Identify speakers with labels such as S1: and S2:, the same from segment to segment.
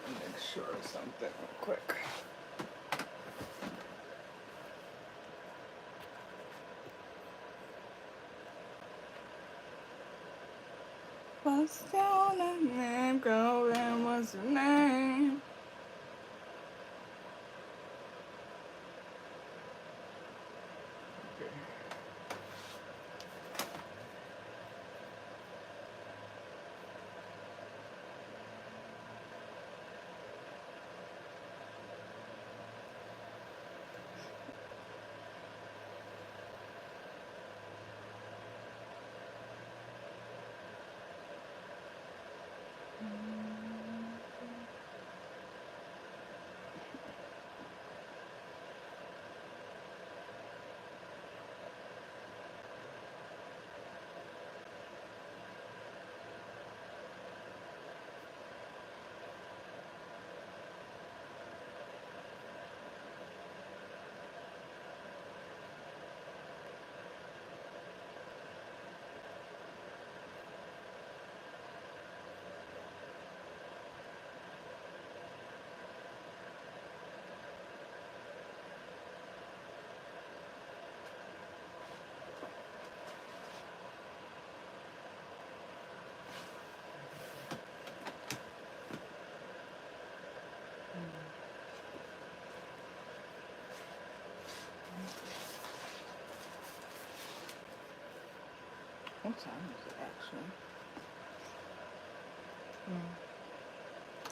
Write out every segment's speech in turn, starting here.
S1: Make sure something real quick. What's down that name, girl? And what's your name? Okay. What time is it actually?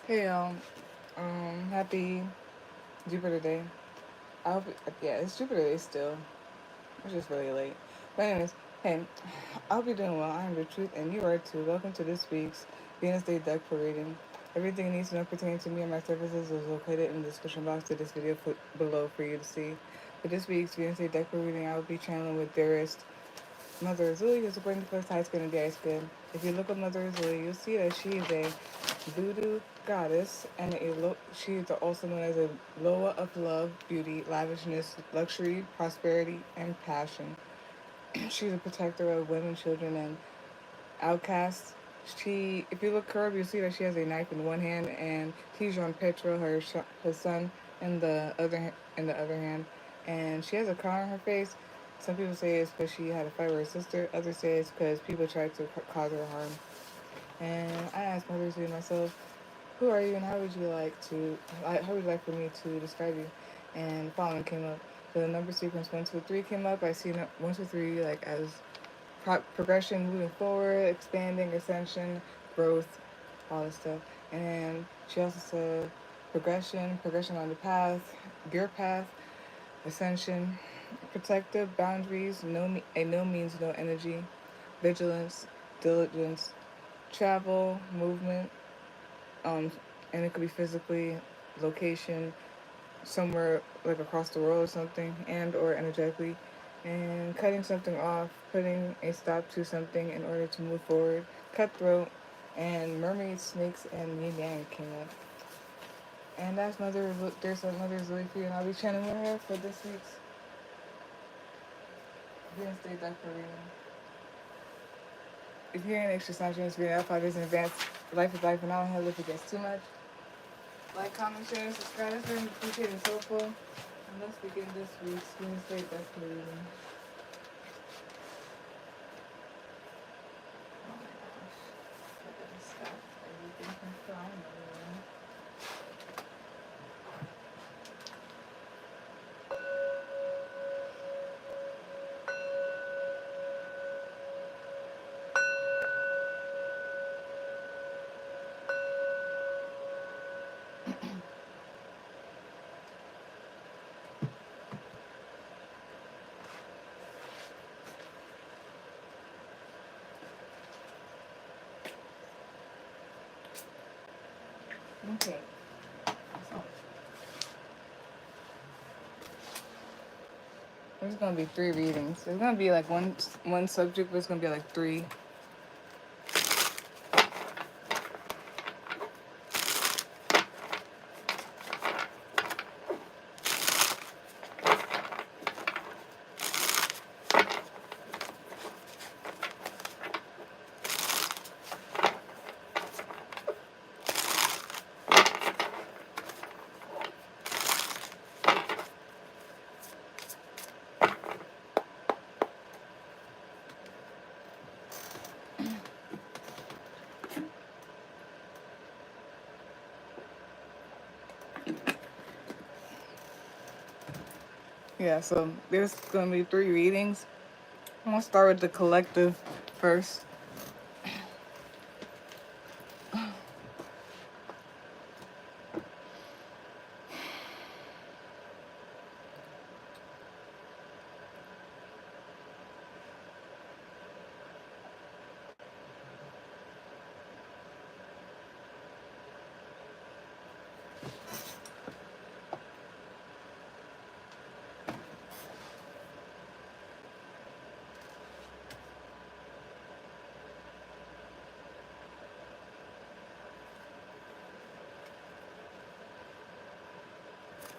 S1: Hey y'all, happy Jupiter Day. I hope, yeah, it's Jupiter Day still. It's just really late. But anyways, hey, I hope you're doing well. I am the truth, and you are too. Welcome to this week's Venus Day deck for reading. Everything you need to know pertaining to me and my services is located in the description box to this video below for you to see. For this week's Venus Day deck for reading, I will be channeling with Dearest Mother Azuli, who's supporting the first high spin and the ice spin. If you look at Mother Azuli, you'll see that she is a voodoo goddess, and she is also known as a Loa of love, beauty, lavishness, luxury, prosperity, and passion. She's a protector of women, children, and outcasts. If you look her up, you'll see that she has a knife in one hand, and Tijon Petra, her son, in the other hand, and she has a crown on her face. Some people say it's because she had a fight with her sister. Others say it's because people tried to cause her harm. And I asked Mother to myself, who are you, and how would you like for me to describe you? And the following came up. The number sequence 1, 2, 3 came up. I see 1, 2, 3 like as progression, moving forward, expanding, ascension, growth, all this stuff. And she also said progression on the path, your path, ascension, protective, boundaries, no means no energy, vigilance, diligence, travel, movement, and it could be physically, location, somewhere like across the world or something, and or energetically, and cutting something off, putting a stop to something in order to move forward, cutthroat, and mermaids, snakes, and yin yang came up. And there's Mother Zoe for you, and I'll be channeling her for this week's Venus Day deck for reading. If you're hearing extra sound dreams, reading, I apologize in advance. Life is life, and I don't handle it if it gets too much. Like, comment, share, and subscribe. It's very appreciated and soulful. And let's begin this week's Venus Day deck for reading. Okay. So there's gonna be 3 readings. There's gonna be like one subject, but it's gonna be like 3. Yeah, so there's gonna be 3 readings. I'm gonna start with the collective first.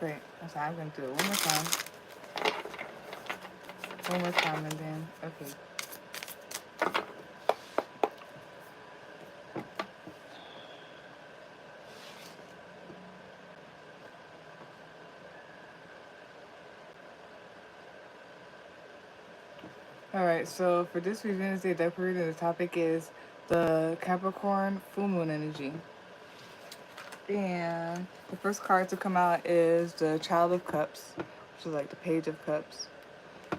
S1: Great. So I'm gonna do it one more time. One more time and then okay. Alright, so for this week's Wednesday Deck reading, the topic is the Capricorn full moon energy. And the first card to come out is the Child of Cups, which is like the Page of Cups. The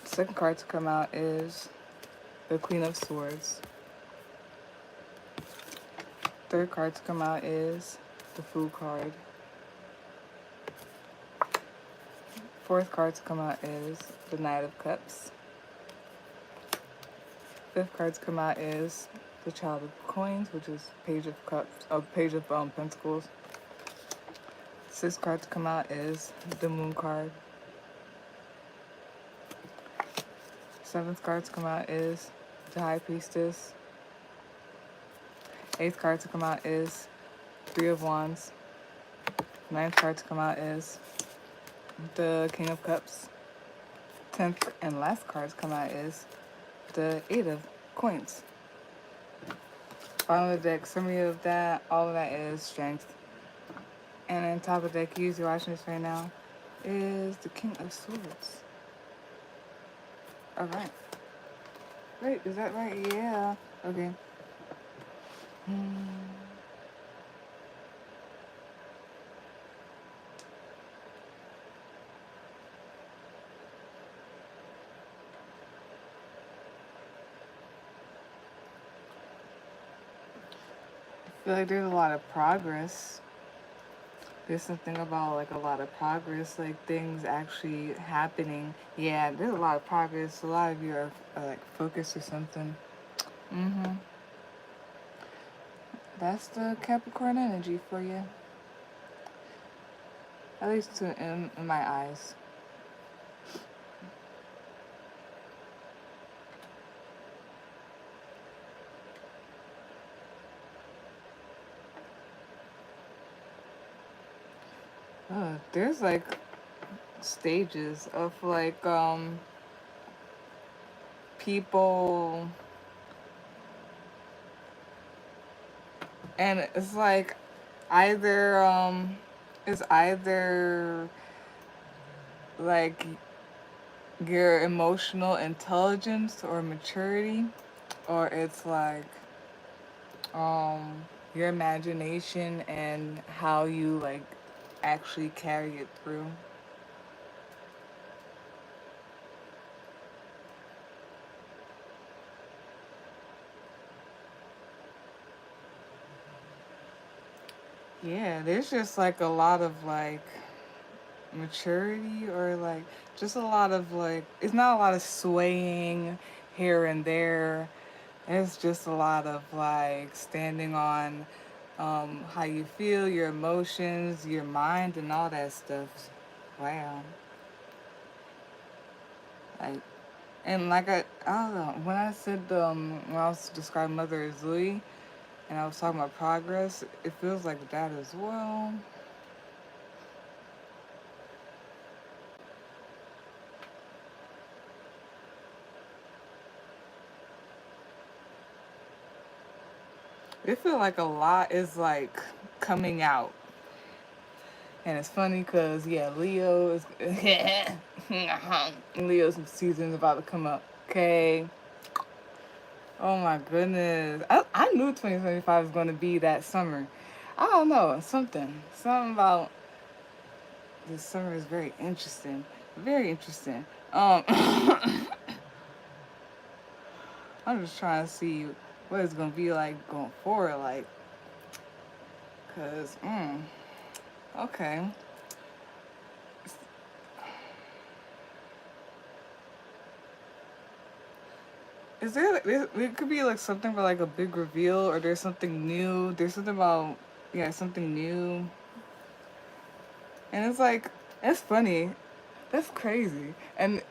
S1: second card to come out is the Queen of Swords. Third card to come out is the Fool card. Fourth card to come out is the Knight of Cups. Fifth card to come out is the Child of Coins, which is Page of Cups, Page of Pentacles. Sixth card to come out is the Moon card. Seventh card to come out is the High Priestess. Eighth card to come out is Three of Wands. Ninth card to come out is the King of Cups. 10th and last card to come out is the Eight of Coins. Bottom of the deck, summary of that, all of that is strength. And then top of the deck, you're watching this right now, is the King of Swords. Alright. Wait, is that right? Yeah. Okay. I feel like there's a lot of progress. There's something about like a lot of progress, like things actually happening. Yeah, there's a lot of progress. A lot of you are like focused or something. That's the Capricorn energy for you. At least in my eyes. There's like stages of like people, and it's like it's either like your emotional intelligence or maturity, or it's like your imagination and how you like actually carry it through. Yeah, there's just like a lot of like maturity, or like just a lot of like, it's not a lot of swaying here and there. It's just a lot of like standing on how you feel, your emotions, your mind, and all that stuff. Wow. Like, and like I don't know, when I said, when I was describing Mother as Louis, and I was talking about progress, it feels like that as well. It feels like a lot is like coming out. And it's funny because, yeah, Leo is. Leo's season is about to come up. Okay. Oh my goodness. I knew 2025 was going to be that summer. I don't know. Something. Something about this summer is very interesting. Very interesting. I'm just trying to see what it's going to be like going forward. Like, because, okay. Is it could be like something for like a big reveal, or there's something new. There's something about, yeah, something new. And it's like, it's funny. That's crazy. And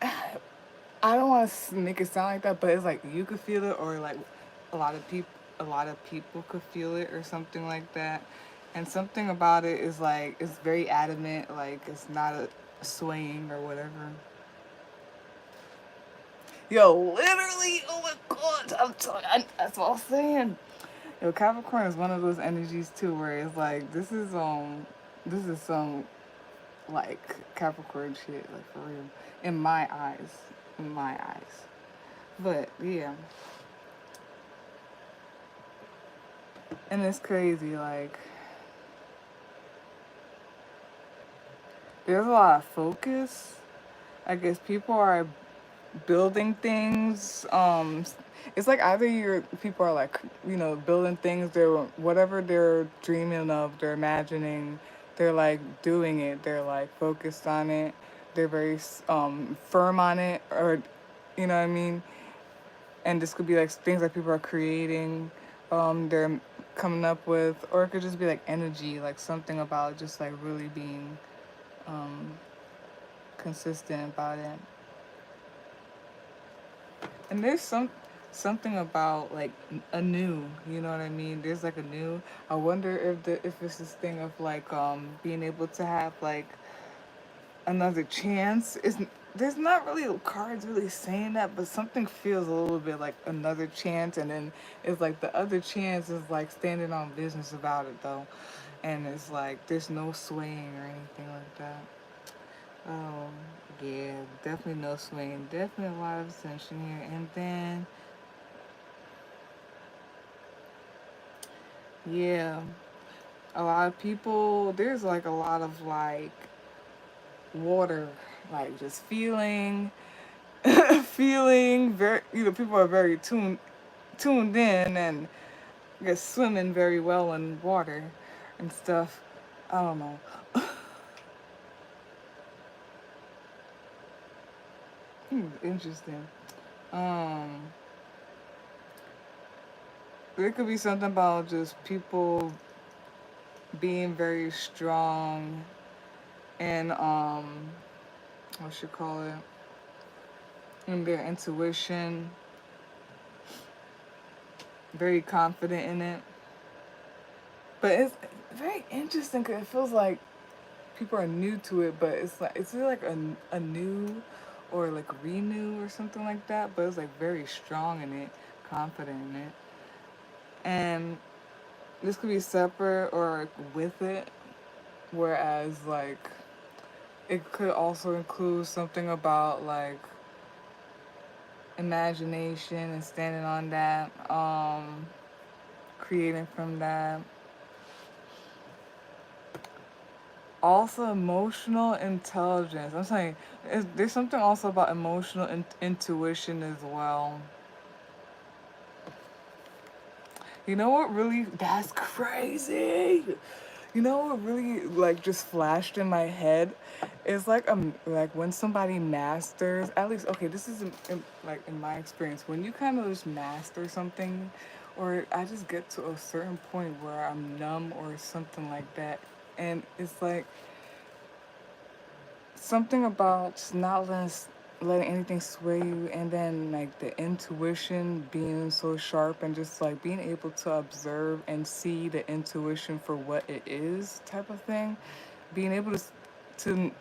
S1: I don't want to make it sound like that, but it's like you could feel it, or like a lot of people could feel it, or something like that. And something about it is like it's very adamant, like it's not a swaying or whatever. Yo, literally, oh my god, that's what I'm saying. Yo, Capricorn is one of those energies too, where it's like this is some like Capricorn shit, like for real, in my eyes, in my eyes. But yeah, and it's crazy. Like there's a lot of focus. I guess people are building things. It's like either your people are like, building things. They're whatever they're dreaming of, they're imagining. They're like doing it. They're like focused on it. They're very firm on it, or you know what I mean. And this could be like things that people are creating. They're coming up with, or it could just be like energy, like something about just like really being um, consistent about it. And there's something about like a new, you know what I mean? There's like a new. I wonder if it's this thing of like being able to have like another chance. Is there's not really cards really saying that, but something feels a little bit like another chance, and then it's like the other chance is like standing on business about it though, and it's like there's no swaying or anything like that. Oh, yeah, definitely no swing. Definitely a lot of tension here. And then, yeah, a lot of people, there's like a lot of like water, like just feeling, feeling very, people are very tuned in, and I guess swimming very well in water and stuff. I don't know. Interesting. Um, there could be something about just people being very strong and what you call it, in their intuition, very confident in it. But it's very interesting because it feels like people are new to it, but it's really like a new or like renew or something like that. But it's like very strong in it, confident in it, and this could be separate or with it. Whereas like it could also include something about like imagination and standing on that, creating from that. Also, emotional intelligence. I'm saying there's something also about emotional intuition as well. You know what really? That's crazy. You know what really like just flashed in my head? It's like when somebody masters. At least okay, this is like in my experience when you kind of just master something, or I just get to a certain point where I'm numb or something like that. And it's like something about not letting anything sway you, and then like the intuition being so sharp, and just like being able to observe and see the intuition for what it is, type of thing. Being able to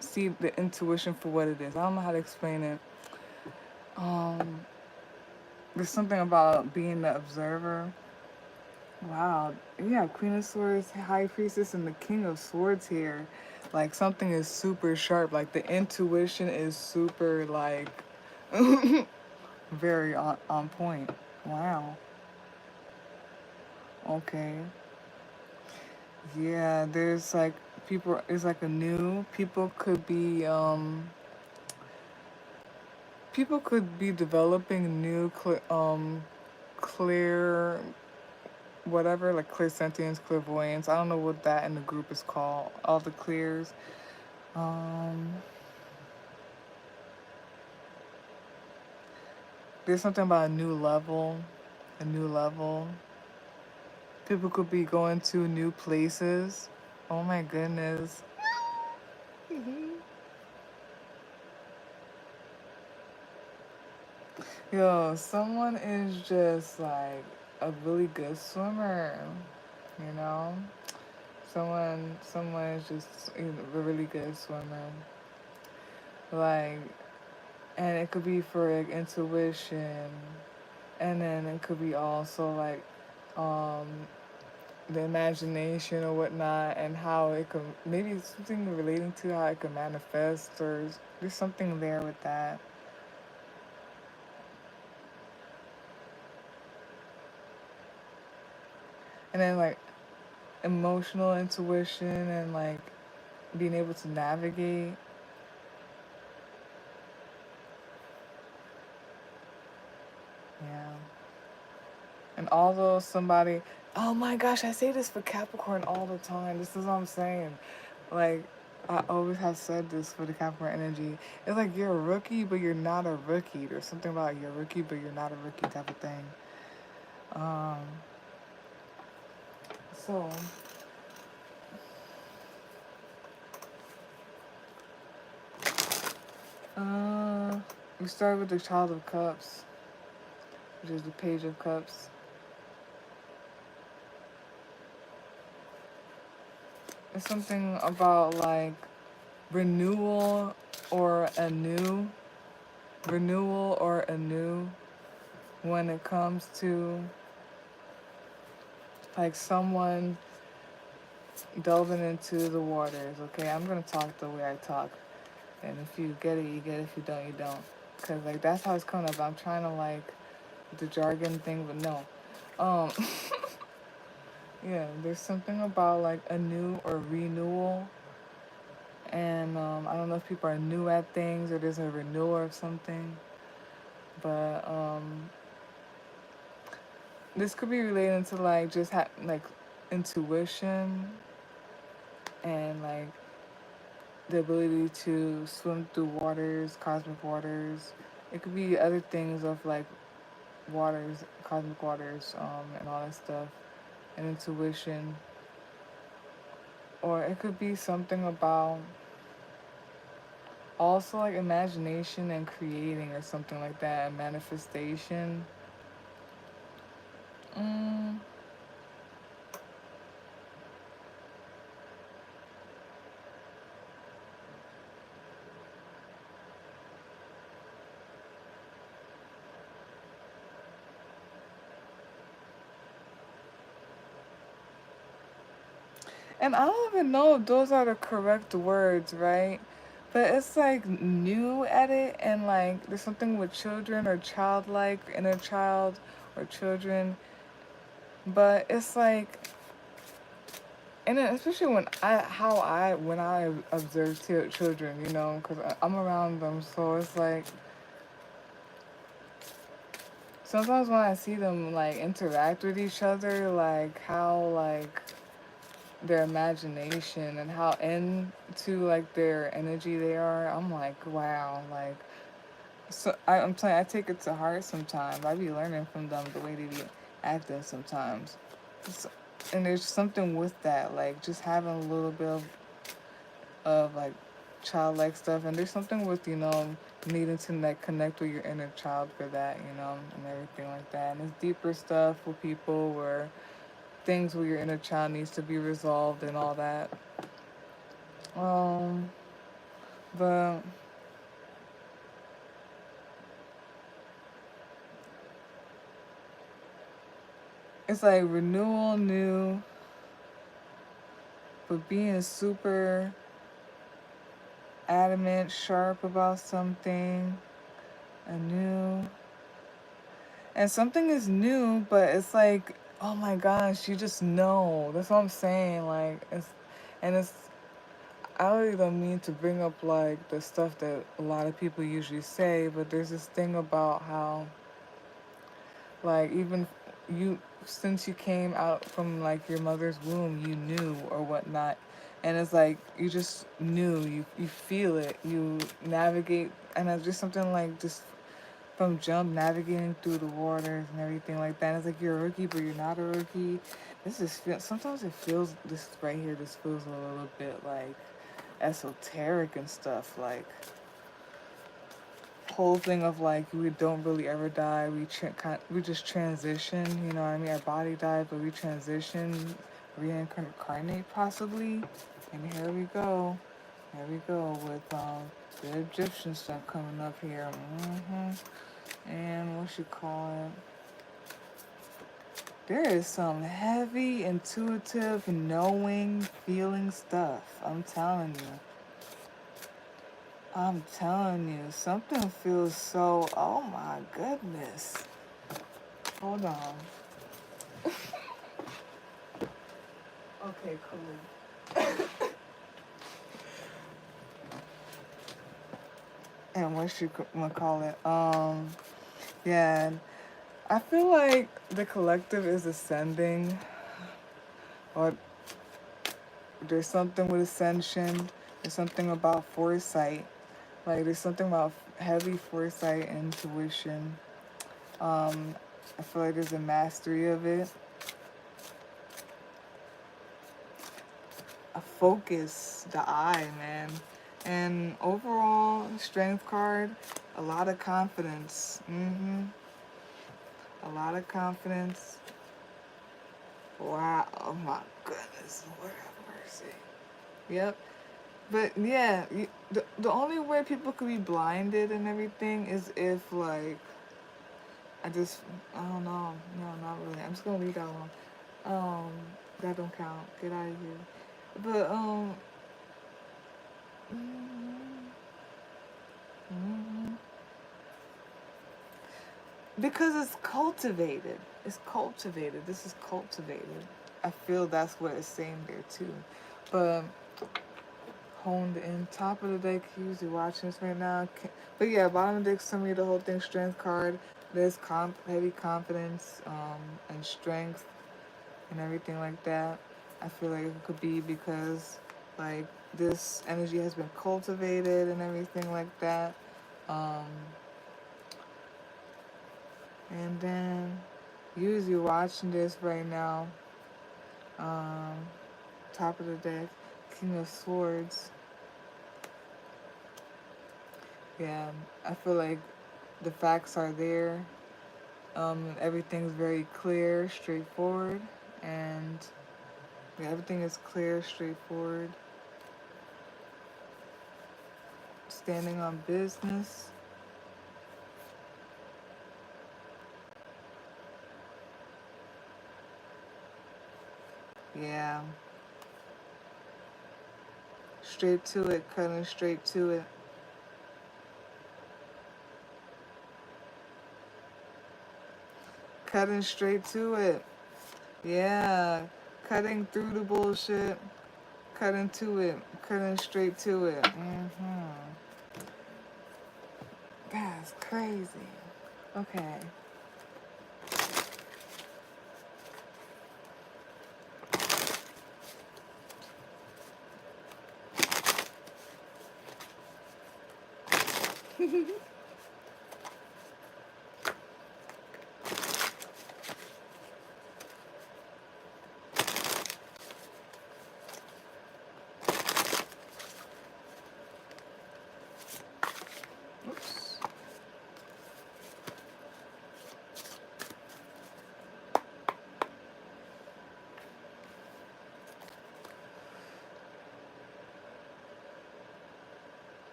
S1: see the intuition for what it is. I don't know how to explain it. Um, there's something about being the observer. Wow. Yeah, Queen of Swords, High Priestess, and the King of Swords here. Like something is super sharp. Like the intuition is super like very on point. Wow. Okay. Yeah, there's like people, it's like a new people could be developing new clear whatever, like clairsentience, clairvoyance. I don't know what that in the group is called. All the clears. Um, there's something about a new level, a new level. People could be going to new places. Oh my goodness. Yo, someone is just like a really good swimmer, you know? Someone is just a really good swimmer. Like, and it could be for like intuition, and then it could be also like um the imagination or whatnot, and how it could maybe something relating to how it could manifest, or there's something there with that. And then like emotional intuition, and like being able to navigate. Yeah. And although somebody, oh my gosh, I say this for Capricorn all the time. This is what I'm saying. Like, I always have said this for the Capricorn energy. It's like you're a rookie, but you're not a rookie. There's something about you're a rookie, but you're not a rookie type of thing. Um, so, uh, we start with the Child of Cups, which is the Page of Cups. It's something about like renewal or anew, renewal or anew when it comes to like someone delving into the waters. Okay, I'm gonna talk the way I talk, and if you get it, you get it. If you don't, you don't. Cause like that's how it's coming up. I'm trying to like the jargon thing, but no. Um, yeah, there's something about like a new or renewal, and I don't know if people are new at things or there's a renewal of something, but this could be related to like just like intuition, and like the ability to swim through waters, cosmic waters. It could be other things of like waters, cosmic waters, and all that stuff, and intuition. Or it could be something about also like imagination and creating, or something like that, manifestation. Mm. And I don't even know if those are the correct words, right? But it's like new at it, and like there's something with children or childlike, inner child or children. But it's like, and then especially when I observe children, because I'm around them, so it's like sometimes when I see them like interact with each other, like how like their imagination and how into like their energy they are, I'm like, wow, like, so I'm telling you, I take it to heart sometimes. I be learning from them the way they be acting sometimes. And there's something with that, like just having a little bit of like childlike stuff, and there's something with needing to like connect with your inner child for that, and everything like that. And it's deeper stuff with people where things where your inner child needs to be resolved and all that. Um, but it's like renewal, new, but being super adamant, sharp about something, anew. And something is new, but it's like, oh my gosh, you just know. That's what I'm saying. Like, it's, I really don't mean to bring up like the stuff that a lot of people usually say, but there's this thing about how, like, even you, since you came out from like your mother's womb, you knew or whatnot. And it's like, you just knew, you feel it, you navigate, and it's just something like just from jump navigating through the waters and everything like that. And it's like you're a rookie, but you're not a rookie. This is sometimes it feels, this right here, this feels a little bit like esoteric and stuff. Like whole thing of like we don't really ever die. We just transition. You know what I mean? Our body dies, but we transition, reincarnate possibly. And here we go. Here we go with the Egyptian stuff coming up here. And what you call it? There is some heavy, intuitive, knowing, feeling stuff. I'm telling you. I'm telling you. Something feels so, oh my goodness. Hold on. Okay, cool. And what you gonna call it? Yeah. I feel like the collective is ascending, or there's something with ascension. There's something about foresight. Like there's something about heavy foresight and intuition. I feel like there's a mastery of it. A focus, the eye, man. And overall, strength card, a lot of confidence. A lot of confidence. Wow. Oh my goodness. Lord have mercy. Yep. But yeah, the only way people could be blinded and everything is if like, I don't know. No, not really. I'm just gonna leave that alone. That don't count. Get out of here. But mm, mm, because it's cultivated. It's cultivated. This is cultivated. I feel that's what it's saying there too. But honed in. Top of the deck, cues. You're watching this right now. But yeah, bottom of the deck, summary the whole thing. Strength card. There's heavy confidence and strength and everything like that. I feel like it could be because like this energy has been cultivated and everything like that. And then you as you're watching this right now, top of the deck, King of Swords. Yeah, I feel like the facts are there. Everything's very clear, straightforward, and yeah, everything is clear, straightforward. Standing on business. Yeah. Straight to it, cutting straight to it. Cutting straight to it. Yeah. Cutting through the bullshit. Cutting to it. Cutting straight to it. That's crazy. Okay.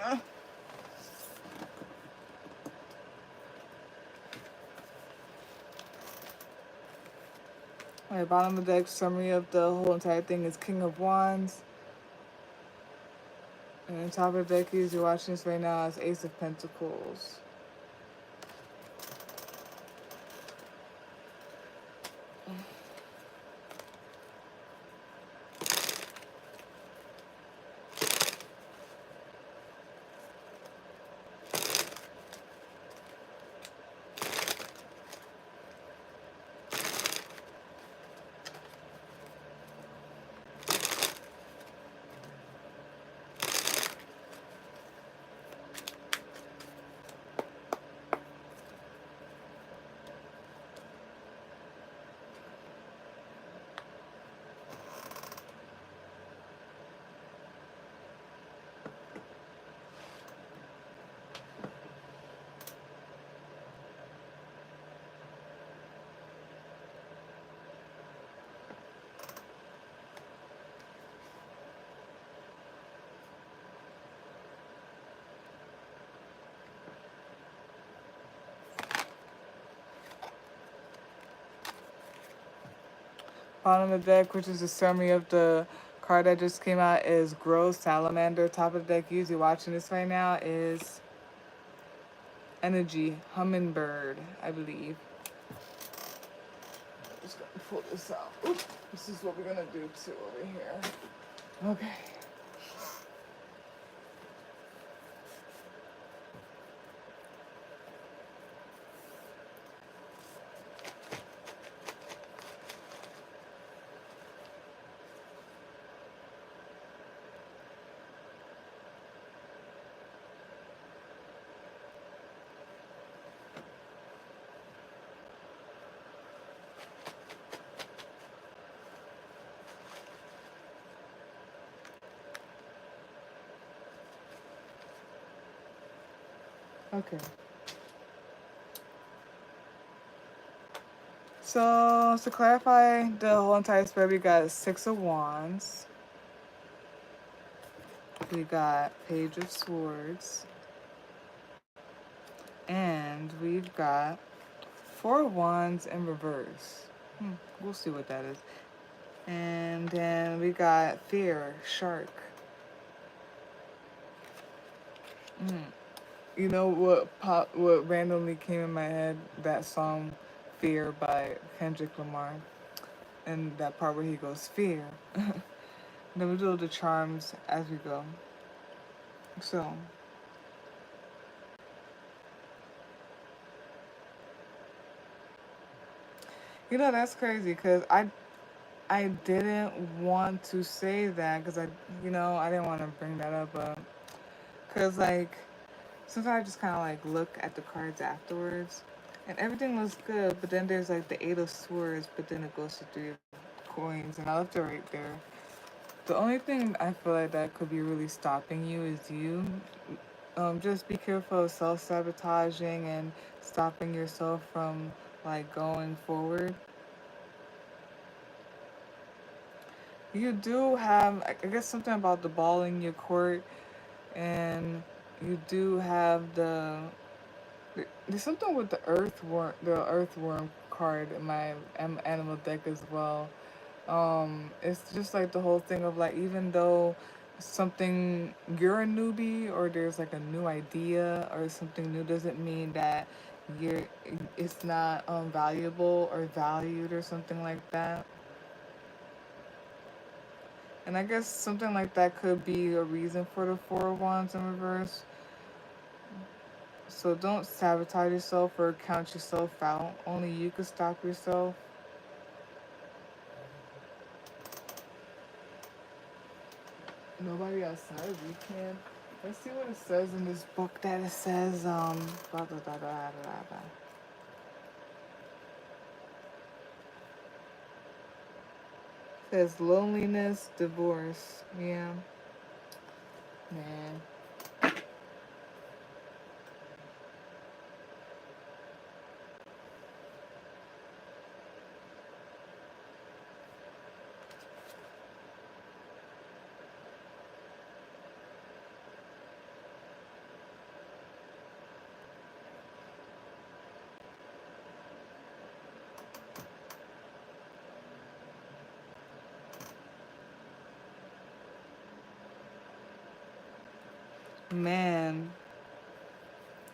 S1: Alright, bottom of the deck, summary of the whole entire thing is King of Wands. And top of the deck is, you're watching this right now, is Ace of Pentacles. Bottom of the deck, which is the summary of the card that just came out, is Gross Salamander. Top of the deck, usually watching this right now, is Energy Hummingbird, I believe. Just gonna pull this out. Oop. This is what we're gonna do too over here. Okay. Okay. So to clarify the whole entire spread, we got Six of Wands. We got Page of Swords. And we've got Four of Wands in reverse. We'll see what that is. And then we got Fear, Shark. You know what randomly came in my head? That song Fear by Kendrick Lamar. And that part where he goes, Fear. Then we do the charms as we go. So you know, that's crazy because I didn't want to say that because I didn't want to bring that up, because like sometimes I just kind of like look at the cards afterwards and everything looks good, but then there's like the Eight of Swords, but then it goes to Three of Coins, and I left it right there. The only thing I feel like that could be really stopping you is you. Just be careful of self-sabotaging and stopping yourself from like going forward. You do have, I guess, something about the ball in your court, and you do have there's something with the earthworm card in my animal deck as well. It's just like the whole thing of like, even though something, you're a newbie or there's like a new idea or something new, doesn't mean that you're it's not valuable or valued or something like that. And I guess something like that could be a reason for the Four of Wands in reverse. So don't sabotage yourself or count yourself out. Only you can stop yourself. Nobody outside we can. Let's see what it says in this book that it says, blah, blah, blah, blah, blah, blah. It says loneliness, divorce. Yeah. Man. Man,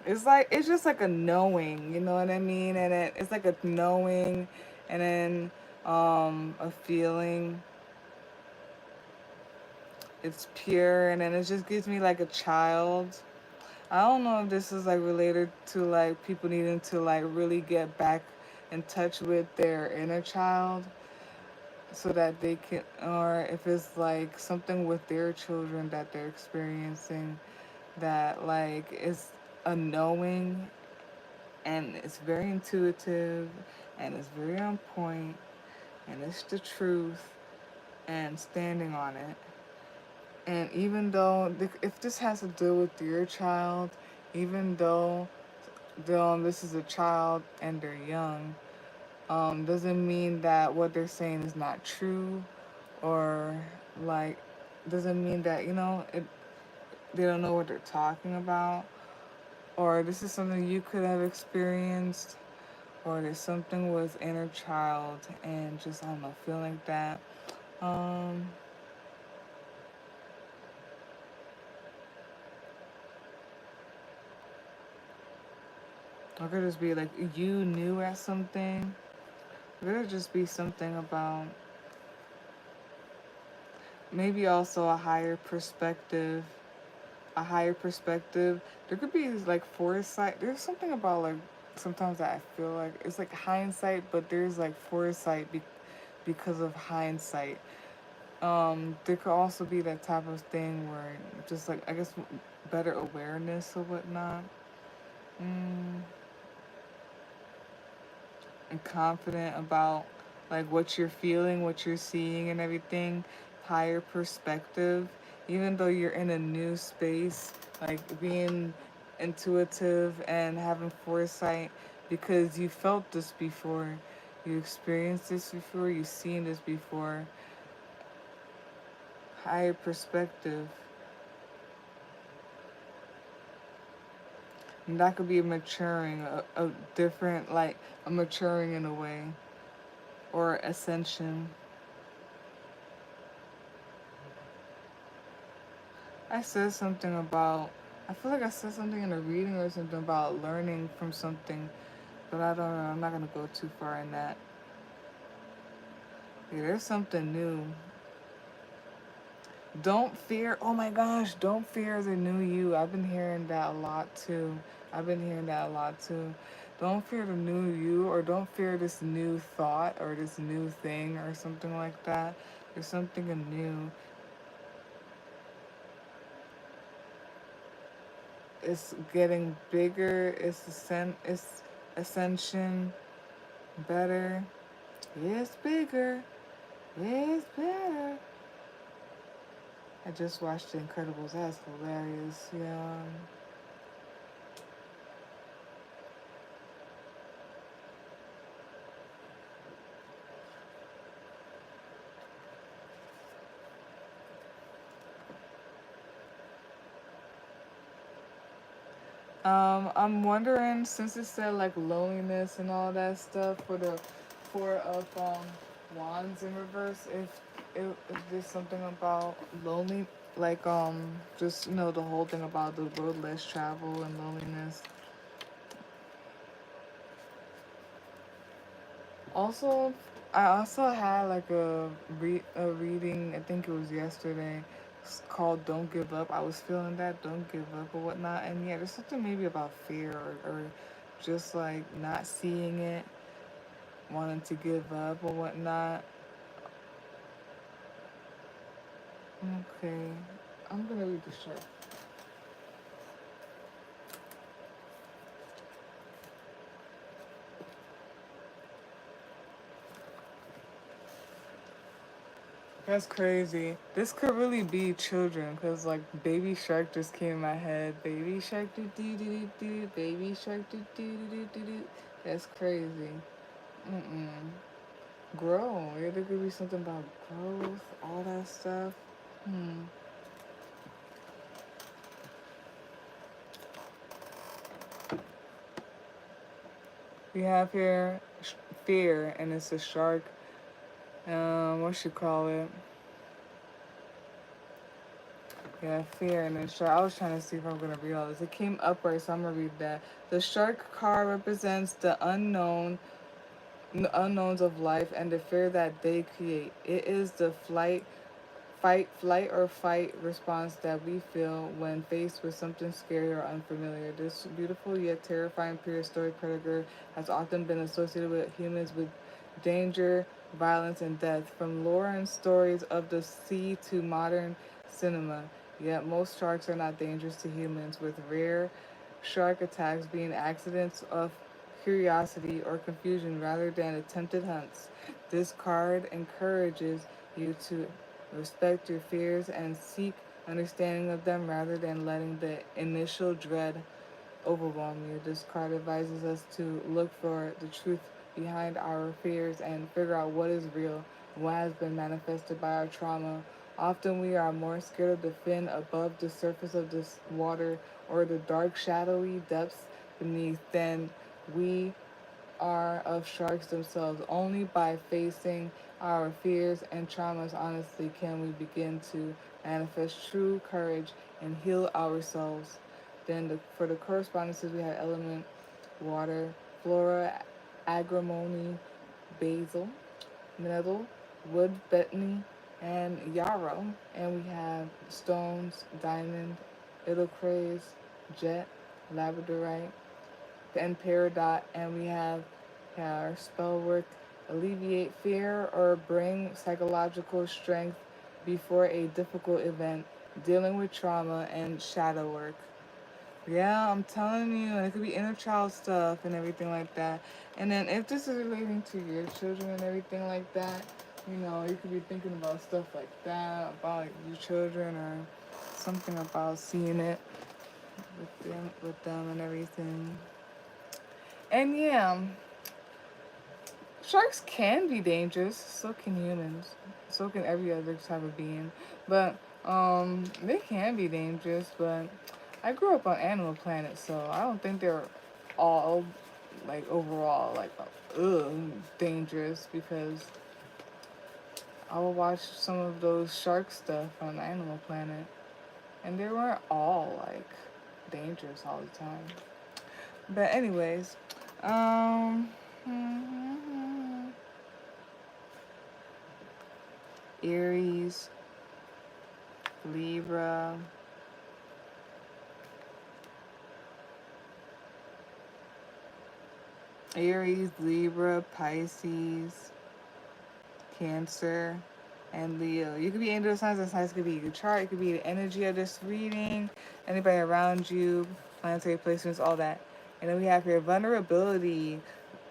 S1: it's just like a knowing, you know what I mean? And it's like a knowing, and then a feeling. It's pure, and then it just gives me like a child. I don't know if this is like related to like people needing to like really get back in touch with their inner child so that they can, or if it's like something with their children that they're experiencing that like is a knowing, and it's very intuitive, and it's very on point, and it's the truth, and standing on it. And even though if this has to do with your child, even though this is a child and they're young, doesn't mean that what they're saying is not true, or like doesn't mean that they don't know what they're talking about, or this is something you could have experienced, or there's something with inner child and just I don't know, feel like that. Um, or could just be like you knew at something. It could just be something about maybe also a higher perspective. There could be like foresight. There's something about like sometimes that I feel like it's like hindsight, but there's like foresight because of hindsight. There could also be that type of thing where just like I guess better awareness or whatnot. Mm, and confident about like what you're feeling, what you're seeing, and everything. Higher perspective, even though you're in a new space, like being intuitive and having foresight because you felt this before, you experienced this before, you've seen this before. Higher perspective. And that could be a maturing, a different, like a maturing in a way, or ascension. I said something about, I feel like I said something in a reading or something about learning from something, but I don't know. I'm not going to go too far in that. Yeah, there's something new. Don't fear, oh my gosh, don't fear the new you. I've been hearing that a lot too. I've been hearing that a lot too. Don't fear the new you, or don't fear this new thought or this new thing or something like that. There's something new. It's getting bigger. It's ascension, better. It's bigger. It's better. I just watched The Incredibles. That's hilarious. Yeah. I'm wondering, since it said like loneliness and all that stuff for the Four of Wands in reverse, if there's something about lonely, like just the whole thing about the road less travel and loneliness. Also, I also had like a reading. I think it was yesterday. It's called "Don't Give Up." I was feeling that "Don't Give Up" or whatnot, and yeah, there's something maybe about fear or just like not seeing it, wanting to give up or whatnot. Okay, I'm gonna read the chart. That's crazy. This could really be children, cause like Baby Shark just came in my head. Baby Shark do do do do. Baby Shark do do do do do. That's crazy. Mm-mm. Grow. Yeah, there could be something about growth, all that stuff. Hmm. We have here fear, and it's a shark. What should call it? Yeah, fear and then shark. I was trying to see if I'm gonna read all this. It came upward, so I'm gonna read that. The shark card represents the unknowns of life and the fear that they create. It is the flight or fight response that we feel when faced with something scary or unfamiliar. This beautiful yet terrifying prehistoric predator has often been associated with humans with danger, violence, and death, from lore and stories of the sea to modern cinema. Yet most sharks are not dangerous to humans, with rare shark attacks being accidents of curiosity or confusion rather than attempted hunts. This card encourages you to respect your fears and seek understanding of them rather than letting the initial dread overwhelm you. This card advises us to look for the truth behind our fears and figure out what is real and what has been manifested by our trauma. Often we are more scared of the fin above the surface of this water or the dark, shadowy depths beneath than we are of sharks themselves. Only by facing our fears and traumas honestly can we begin to manifest true courage and heal ourselves. For the correspondences, we have element water, flora, agrimony, basil, nettle, wood, betony, and yarrow. And we have stones, diamond, idocrase, jet, labradorite, and peridot. And we have our spell work, alleviate fear or bring psychological strength before a difficult event, dealing with trauma, and shadow work. Yeah, I'm telling you, it could be inner child stuff and everything like that. And then if this is relating to your children and everything like that, you could be thinking about stuff like that, about like your children or something about seeing it with them and everything. And yeah, sharks can be dangerous. So can humans. So can every other type of being. But they can be dangerous. But I grew up on Animal Planet, so I don't think they're all like overall like dangerous because I would watch some of those shark stuff on Animal Planet, and they weren't all like dangerous all the time. But anyways, um. Aries, Libra, Pisces, Cancer, and Leo. You could be into those signs, and signs could be your chart, it could be the energy of this reading, anybody around you, planetary placements, all that. And then we have here vulnerability.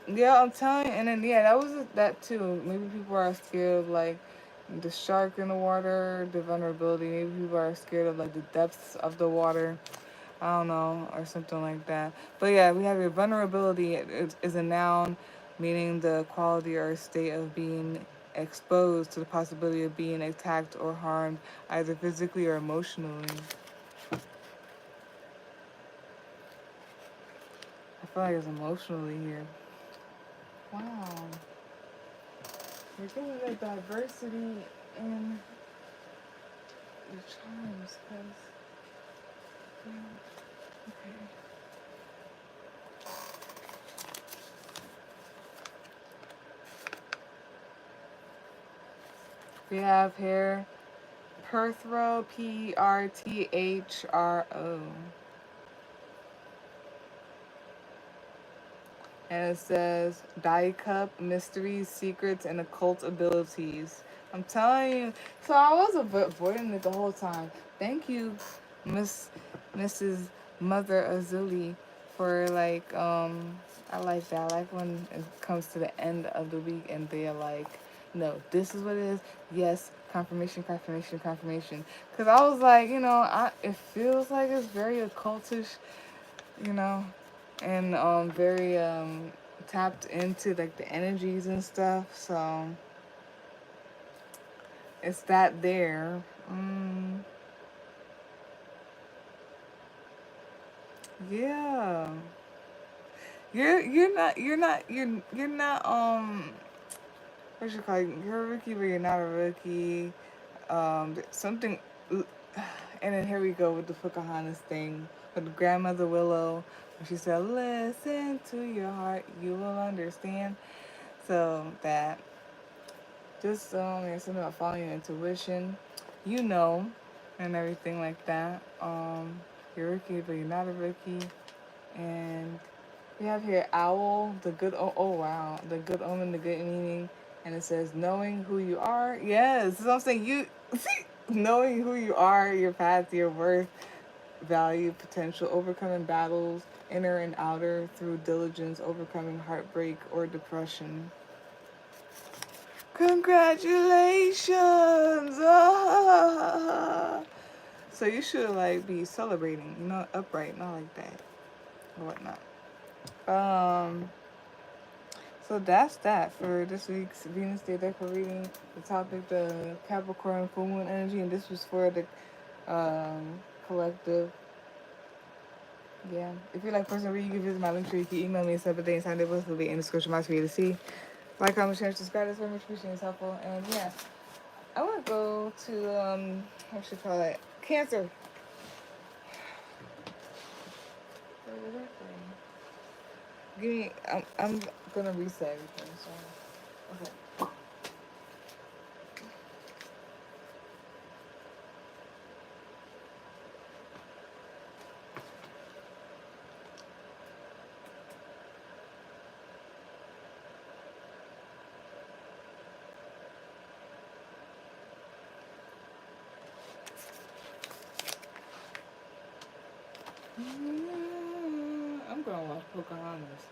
S1: Yeah, I'm telling you, and then yeah, that was that too. Maybe people are scared of like the shark in the water, the vulnerability. Maybe people are scared of like the depths of the water. I don't know, or something like that. But yeah, we have your vulnerability is a noun, meaning the quality or state of being exposed to the possibility of being attacked or harmed, either physically or emotionally. I feel like it's emotionally here. Wow. You're getting the diversity in your charms, because, yeah, okay. We have here Perthro, Perthro. And it says Die Cup, Mysteries, Secrets, and Occult Abilities. I'm telling you. So I was avoiding it the whole time. Thank you, Mrs. Mother Azuli, for like, I like that. I like when it comes to the end of the week and they're like, no, this is what it is. Yes, confirmation, confirmation, confirmation. Because I was like, it feels like it's very occultish, you know and very tapped into like the energies and stuff. So it's that there. Yeah, you're not what you call it? You're a rookie, but you're not a rookie. Something And then here we go with the Pocahontas thing with Grandmother Willow. She said, "Listen to your heart, you will understand." So that just it's something about following your intuition, you know, and everything like that. You're a rookie, but you're not a rookie. And we have here owl, the good. Oh wow, the good omen, the good meaning, and it says knowing who you are. Yes, so I'm saying you see, knowing who you are, your path, your worth, value, potential, overcoming battles, inner and outer through diligence, overcoming heartbreak or depression. Congratulations! Ah. So you should like be celebrating, you know, upright, not like that or whatnot. Um. So that's that for this week's Venus Day Deco reading. The topic, the Capricorn full moon energy, and this was for the collective. Yeah. If you like personal reading, you can visit my link tree. You can email me a separate day and sign up with. It'll be in the description box for you to see. Like, comment, share, subscribe. That's very much appreciated. It's helpful. And yeah, I want to go to what should I call it? Cancer. Give me. I'm gonna reset everything. So okay. I'm gonna watch Pocahontas.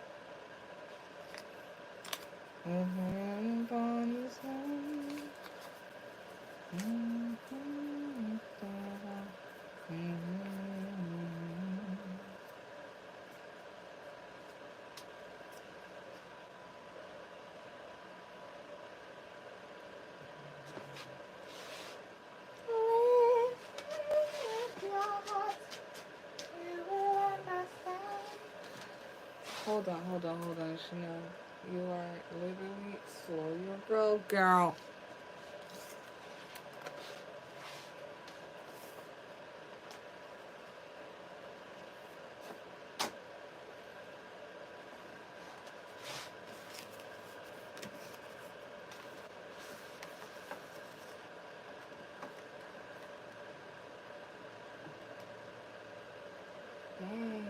S1: Hold on, Chanel. You are literally slow your bro, girl. Dang.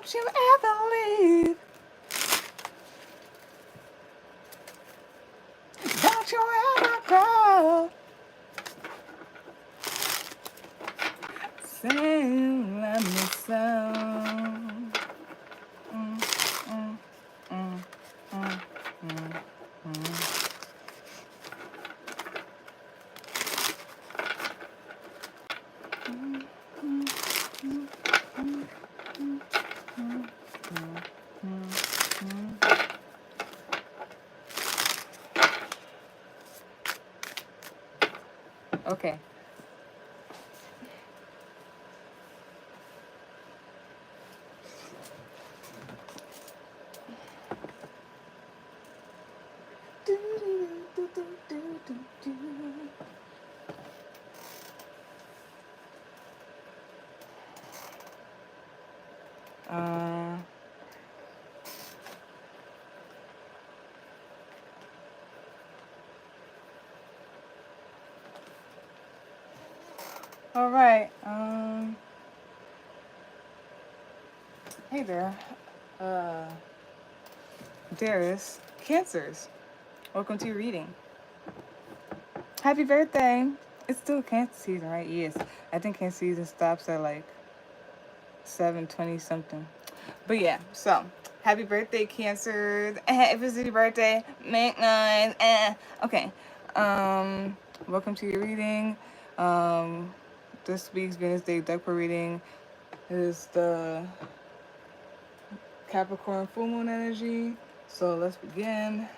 S1: Don't you ever leave. Don't you ever go. Say you love me so. Mm, mm, mm, mm, mm, mm. Okay. Uh, all right. Hey there. Uh, Darius. Cancers. Welcome to your reading. Happy birthday. It's still Cancer season, right? Yes. I think Cancer season stops at like 7:20 something. But yeah, so happy birthday, Cancer. If it's your birthday, make noise. Okay. Welcome to your reading. This week's Venus Day Deck reading is the Capricorn full moon energy. So let's begin.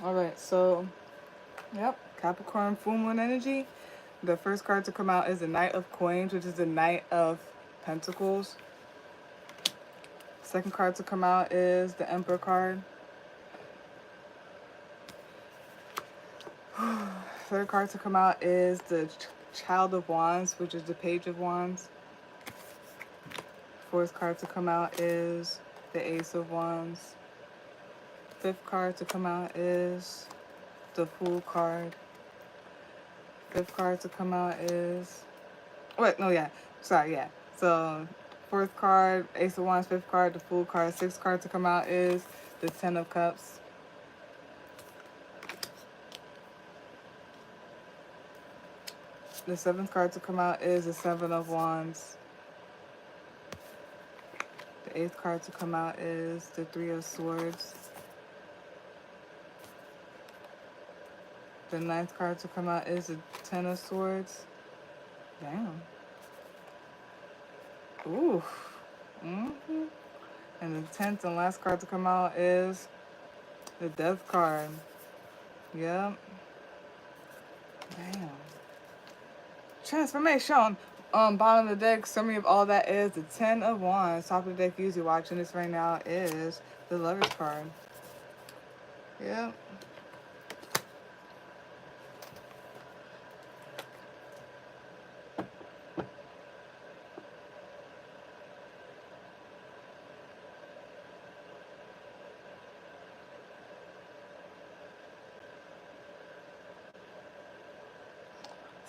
S1: All right, so yep, Capricorn full moon energy. The first card to come out is the Knight of Coins, which is the Knight of Pentacles. Second card to come out is the Emperor card. Third card to come out is the Child of Wands, which is the Page of Wands. Fourth card to come out is the Ace of Wands. Fifth card to come out is the Fool card. Fifth card to come out is... Wait, no, yeah. Sorry, yeah. So, fourth card, Ace of Wands. Fifth card, the Fool card. Sixth card to come out is the Ten of Cups. The seventh card to come out is the Seven of Wands. The eighth card to come out is the Three of Swords. The ninth card to come out is the Ten of Swords. Damn. Ooh. Mm-hmm. And the 10th and last card to come out is the Death card. Yep. Damn. Transformation. Bottom of the deck, summary of all that is the Ten of Wands. Top of the deck, usually watching this right now, is the Lovers card. Yep.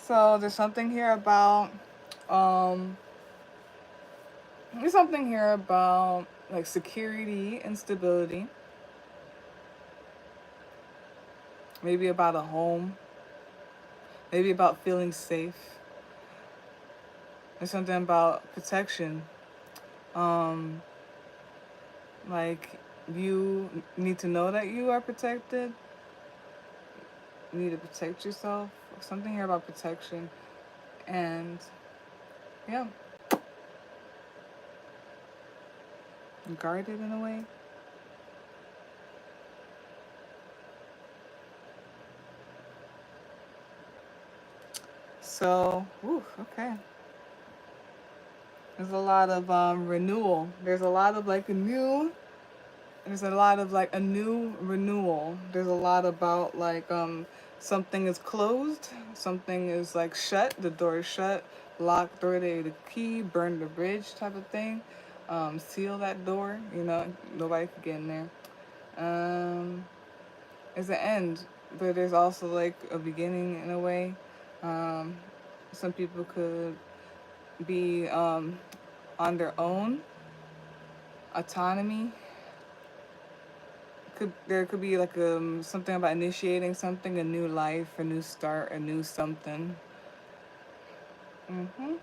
S1: So there's something here about like security and stability. Maybe about a home. Maybe about feeling safe. There's something about protection. Like you need to know that you are protected. You need to protect yourself. Something here about protection. And yeah. Guarded in a way. So, okay. There's a lot of renewal. There's a lot of like a new. There's a lot of like a new renewal. There's a lot about like something is closed, something is like shut. The door is shut, lock, throw away the key, burn the bridge type of thing. Seal that door. You know, nobody could get in there. Um, it's an end, but there's also like a beginning in a way. Um, some people could be on their own autonomy. There could be like something about initiating something, a new life, a new start, a new something. Mhm.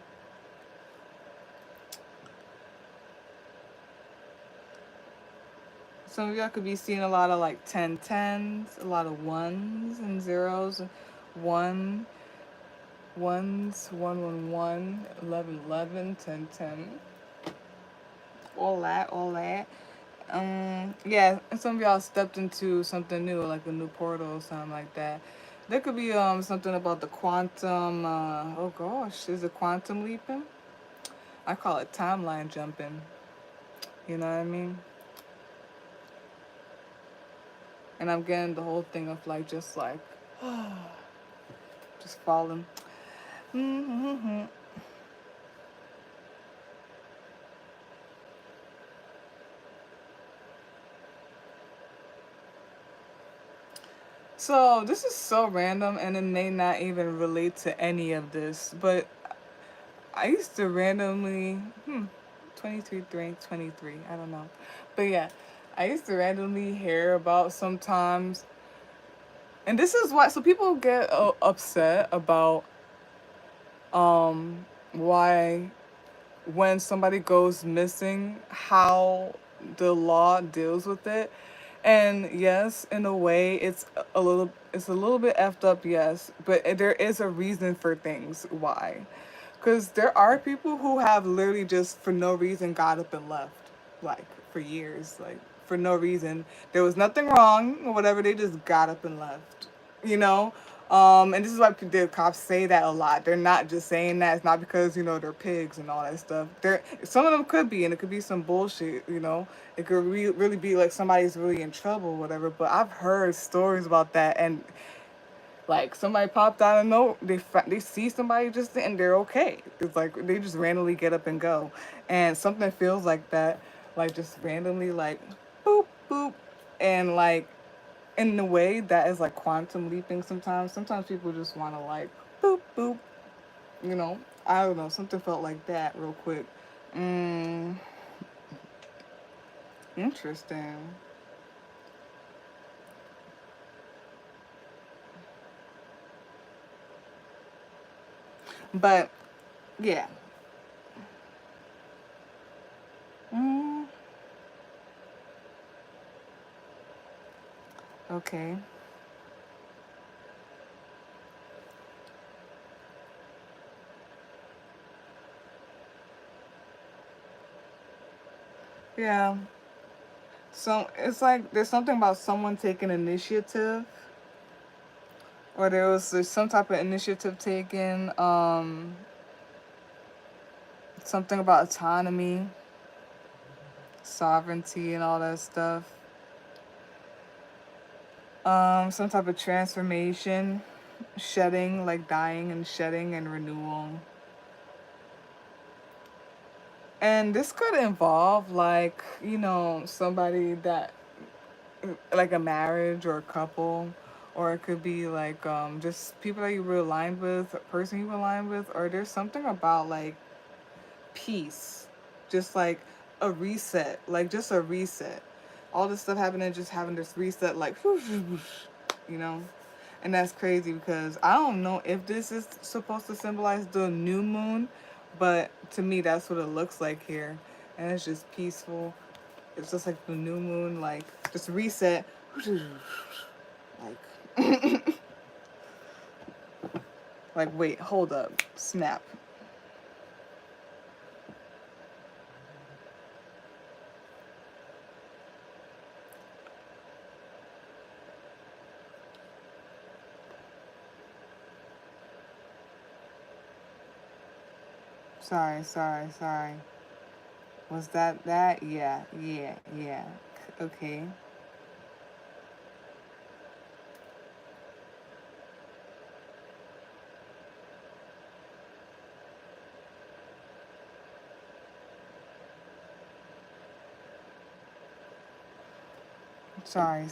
S1: Some of y'all could be seeing a lot of like 10 10s, a lot of ones and zeros, one ones, 1 1 1, 11 11, 10 10. All that, all that. Yeah, and some of y'all stepped into something new, like a new portal or something like that. There could be something about the quantum. Oh gosh, is it quantum leaping? I call it timeline jumping. You know what I mean? And I'm getting the whole thing of like just like just falling. Mm-hmm. So this is so random, and it may not even relate to any of this, but I used to randomly 23 3 23. I don't know, but yeah, I used to randomly hear about sometimes, and this is why. So people get upset about why when somebody goes missing, how the law deals with it. And yes, in a way, it's a little bit effed up, yes, but there is a reason for things why. Because there are people who have literally just for no reason got up and left, like for years, like for no reason. There was nothing wrong or whatever. They just got up and left, you know. And this is why the cops say that a lot. They're not just saying that. It's not because they're pigs and all that stuff. Some of them could be, and it could be some bullshit. It could really be like somebody's really in trouble, or whatever. But I've heard stories about that, and like somebody popped out of no, they see somebody just and they're okay. It's like they just randomly get up and go, and something feels like that, like just randomly like boop boop, and like in a way that is like quantum leaping. Sometimes people just want to like boop boop, you know. I don't know. Something felt like that real quick. Mm, interesting. But yeah. Mm, okay. Yeah. So it's like there's something about someone taking initiative, or there's some type of initiative taken. Something about autonomy, sovereignty, and all that stuff. Some type of transformation, shedding, like dying and shedding and renewal. And this could involve like somebody that like a marriage or a couple, or it could be like just people that you were aligned with, a person you were aligned with, or there's something about like peace, just like a reset, like just a reset. All this stuff happening, just having this reset, like whoosh, whoosh, you know. And that's crazy because I don't know if this is supposed to symbolize the new moon, but to me that's what it looks like here, and it's just peaceful. It's just like the new moon, like just reset, like like wait, hold up, snap. Sorry. Was that that? Yeah. Okay. Sorry.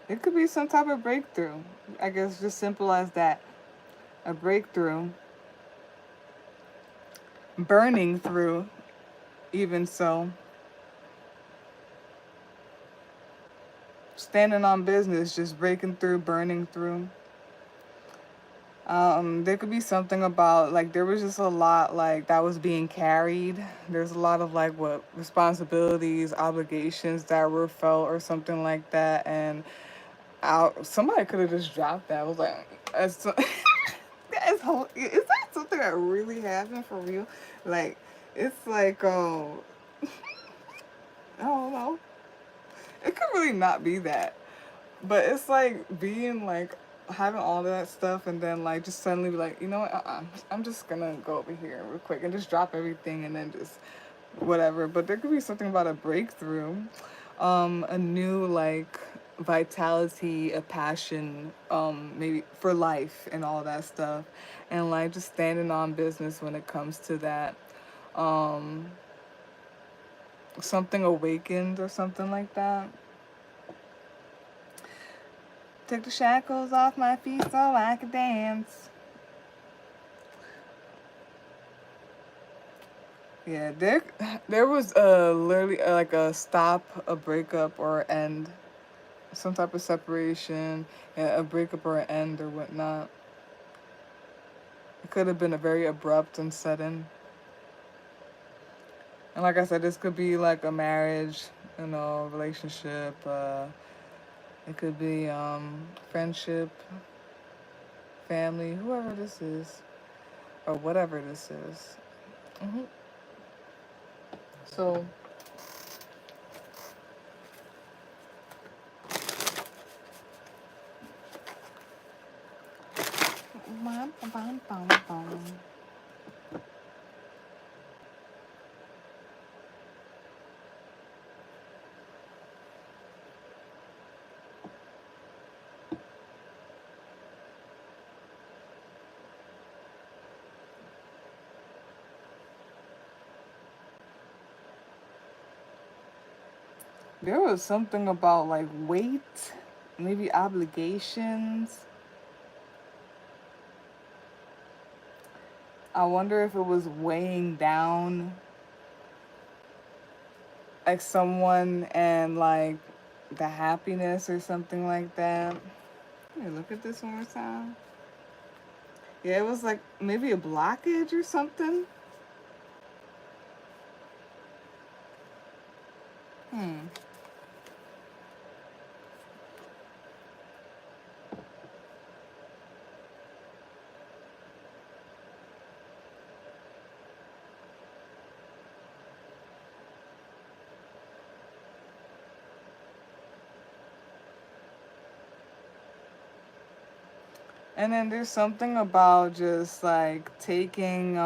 S1: It could be some type of breakthrough. I guess just simple as that. A breakthrough. Burning through, even so. Standing on business, just breaking through, burning through. There could be something about like there was just a lot like that was being carried. There's a lot of like what responsibilities, obligations that were felt or something like that, and somebody could have just dropped that. I was like, is that something that really happened for real? Like, it's like, I don't know. It could really not be that. But it's like being like having all that stuff and then like just suddenly be like, you know what, I'm just gonna go over here real quick and just drop everything and then just whatever. But there could be something about a breakthrough, a new like vitality, a passion, maybe for life and all that stuff. And like just standing on business when it comes to that. Um, Something awakened or something like that. Took the shackles off my feet so I could dance. Yeah, there was literally like a stop, a breakup, or end, some type of separation, yeah, a breakup or an end or whatnot. It could have been a very abrupt and sudden. And like I said, this could be like a marriage, relationship. It could be friendship, family, whoever this is, or whatever this is. So, there was something about like weight, maybe obligations. I wonder if it was weighing down like someone and like the happiness or something like that. Let me look at this one more time. Yeah, it was like maybe a blockage or something. Hmm. And then there's something about just like taking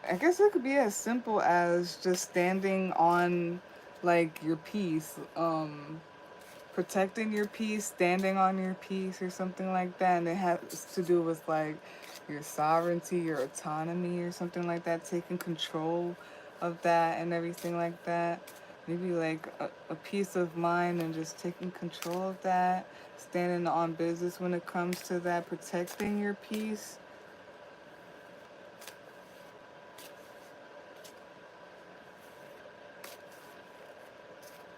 S1: I guess it could be as simple as just standing on like your peace, protecting your peace, standing on your peace or something like that. And it has to do with like your sovereignty, your autonomy or something like that, taking control of that and everything like that. Maybe like a peace of mind and just taking control of that, standing on business when it comes to that, protecting your peace.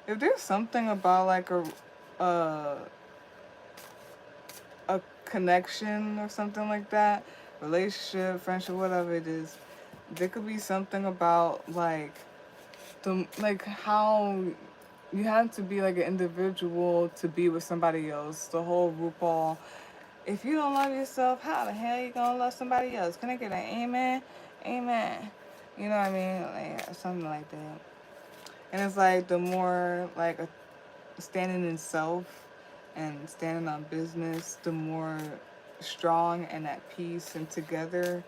S1: If there's something about like a a connection or something like that, relationship, friendship, whatever it is, there could be something about like the like how You have to be like an individual to be with somebody else. The whole RuPaul. If you don't love yourself, how the hell you gonna love somebody else? Can I get an amen? Amen. You know what I mean? Like, something like that. And it's like the more like standing in self and standing on business, the more strong and at peace and together.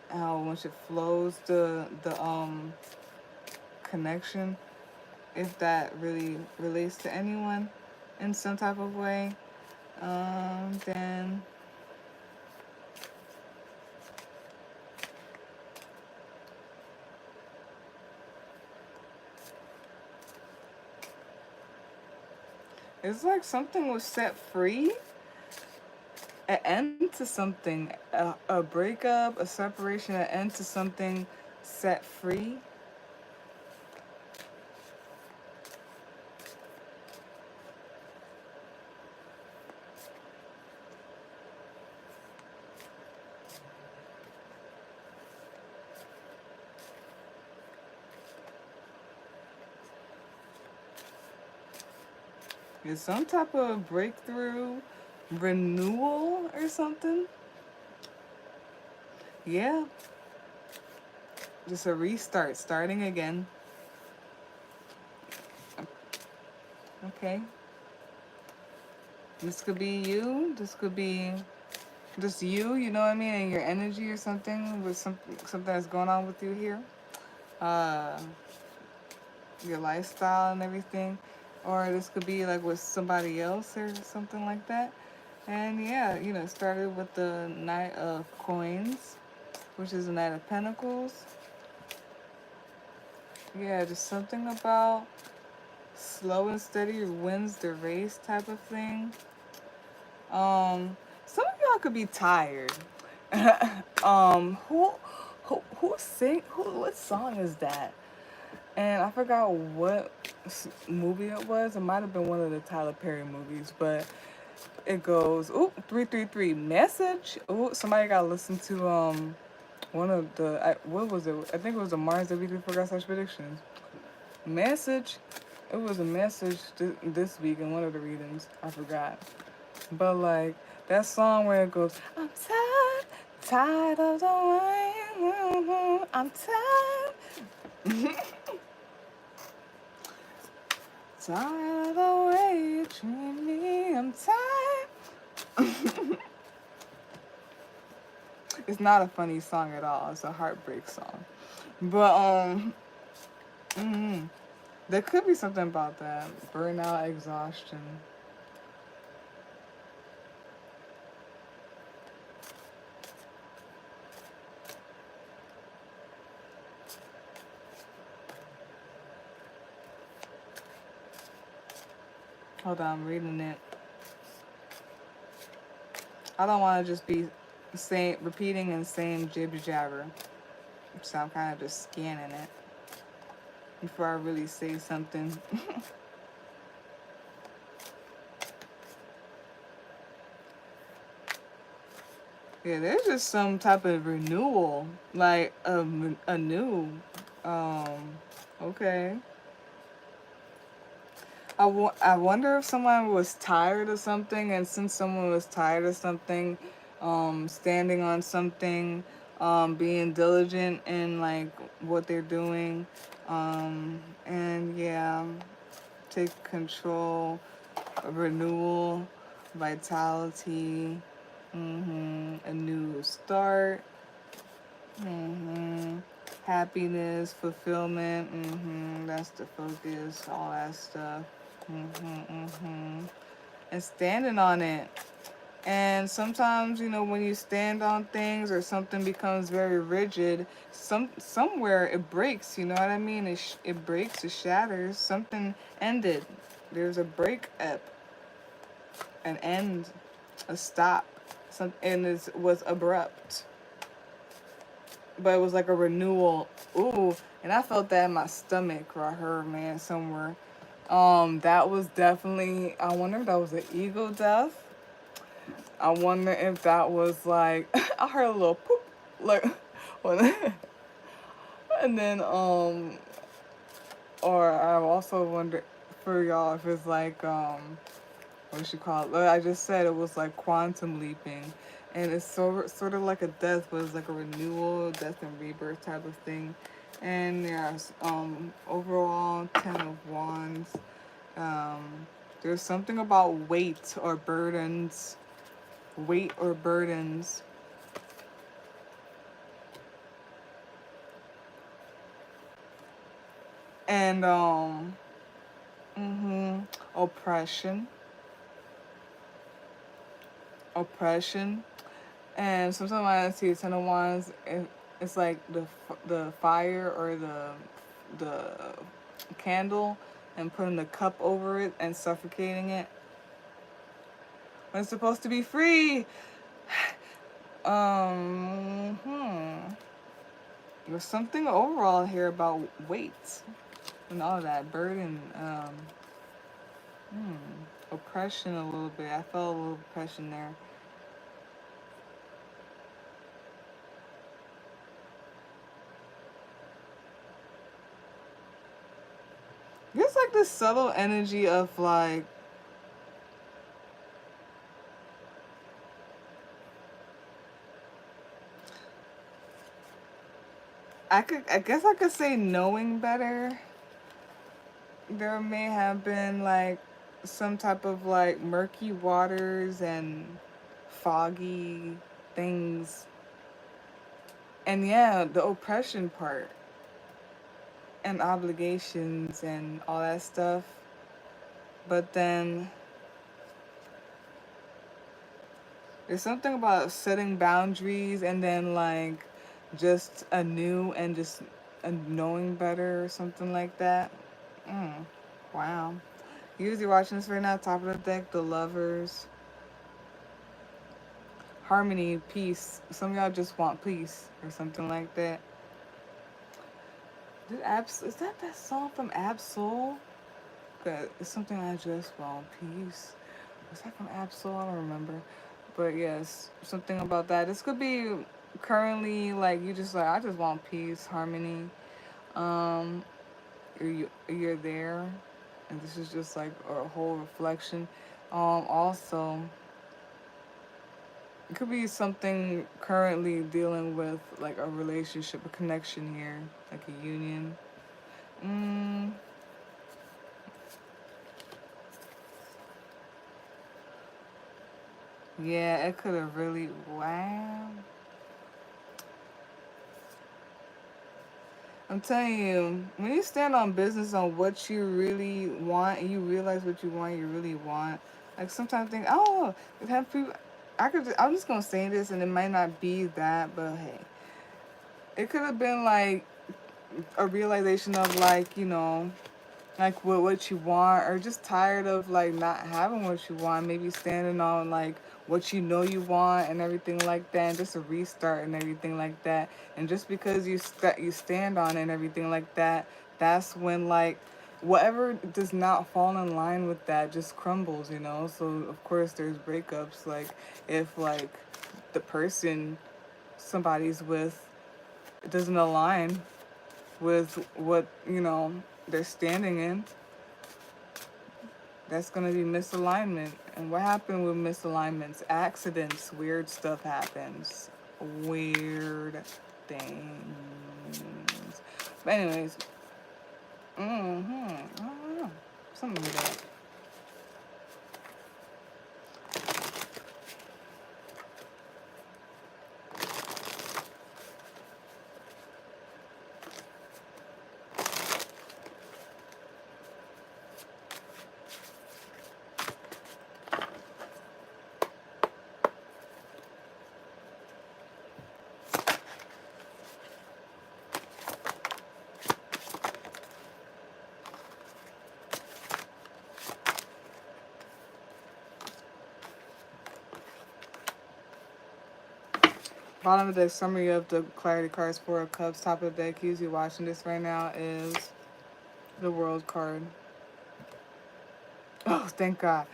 S1: How once it flows, the connection, if that really relates to anyone in some type of way, then it's like something was set free, an end to something, a breakup, a separation, an end to something set free. Is some type of breakthrough, renewal or something. Yeah, just a restart, starting again. Okay. This could be you. This could be just you know what I mean, and your energy or something with something that's going on with you here. Uh, your lifestyle and everything. Or this could be like with somebody else or something like that. And yeah, it started with the Knight of Coins, which is the Knight of Pentacles. Yeah, just something about slow and steady wins the race type of thing. Some of y'all could be tired. What song is that? And I forgot what movie it was. It might have been one of the Tyler Perry movies, but it goes, 333 message. Somebody got to listen to one of the, what was it? I think it was the Mars that we did for God predictions. Message. It was a message this week in one of the readings. I forgot. But like that song where it goes, I'm tired of the way, I'm tired. Tired of the way you treat me, I'm tired. It's not a funny song at all. It's a heartbreak song. But there could be something about that. Burnout, exhaustion. Hold on, I'm reading it. I don't want to just be repeating and saying jibber jabber. So I'm kind of just scanning it before I really say something. Yeah, there's just some type of renewal, like a new, okay. I wonder if someone was tired of something, and since someone was tired of something, standing on something, being diligent in like what they're doing, and yeah, take control, renewal, vitality, a new start, happiness, fulfillment, that's the focus, all that stuff. And standing on it. And sometimes, when you stand on things or something becomes very rigid, somewhere it breaks, you know what I mean? It breaks, it shatters. Something ended. There's a break-up, an end, a stop. And it was abrupt. But it was like a renewal. Ooh, and I felt that in my stomach right here, man, somewhere. That was definitely, I wonder if that was an ego death. I wonder if that was like, I heard a little poop, like, and then, or I also wonder, for y'all if it's like what you call it? Like I just said, it was like quantum leaping, and it's sort of like a death, but it's like a renewal, death and rebirth type of thing. And yes, overall 10 of Wands. There's something about weight or burdens, weight or burdens. And oppression, oppression. And sometimes when I see 10 of Wands, it's like the fire or the candle and putting the cup over it and suffocating it when it's supposed to be free. There's something overall here about weight and all that burden. Oppression a little bit. I felt a little oppression there. There's like this subtle energy of like I guess I could say knowing better. There may have been like some type of like murky waters and foggy things. And yeah, the oppression part and obligations and all that stuff. But then there's something about setting boundaries and then like just anew and just knowing better or something like that. Wow. Usually watching this right now, top of the deck, the Lovers. Harmony, peace. Some of y'all just want peace or something like that. Is that song from Absol? Cause it's something I just want peace. Was that from Absol? I don't remember. But yes, something about that. This could be currently like you just like I just want peace, harmony. You're there, and this is just like a whole reflection. Also, it could be something currently dealing with like a relationship, a connection here, like a union. Yeah, it could have really, wow. I'm telling you, when you stand on business on what you really want and you realize what you want, you really want. Like sometimes I think, oh, it have people. I'm just gonna say this, and it might not be that, but hey, it could have been like a realization of like like what you want, or just tired of like not having what you want. Maybe standing on like what you want and everything like that, and just a restart and everything like that. And just because you stand on it and everything like that, that's when like whatever does not fall in line with that just crumbles. So of course there's breakups. Like if like the person somebody's with doesn't align with what they're standing in, that's going to be misalignment. And what happened with misalignments? Accidents, weird stuff happens. Weird things. But anyways, I don't know. Something like that. Bottom of the summary of the clarity cards, 4 of Cups. Top of the deck, usually watching this right now, is the World card. Oh, thank God.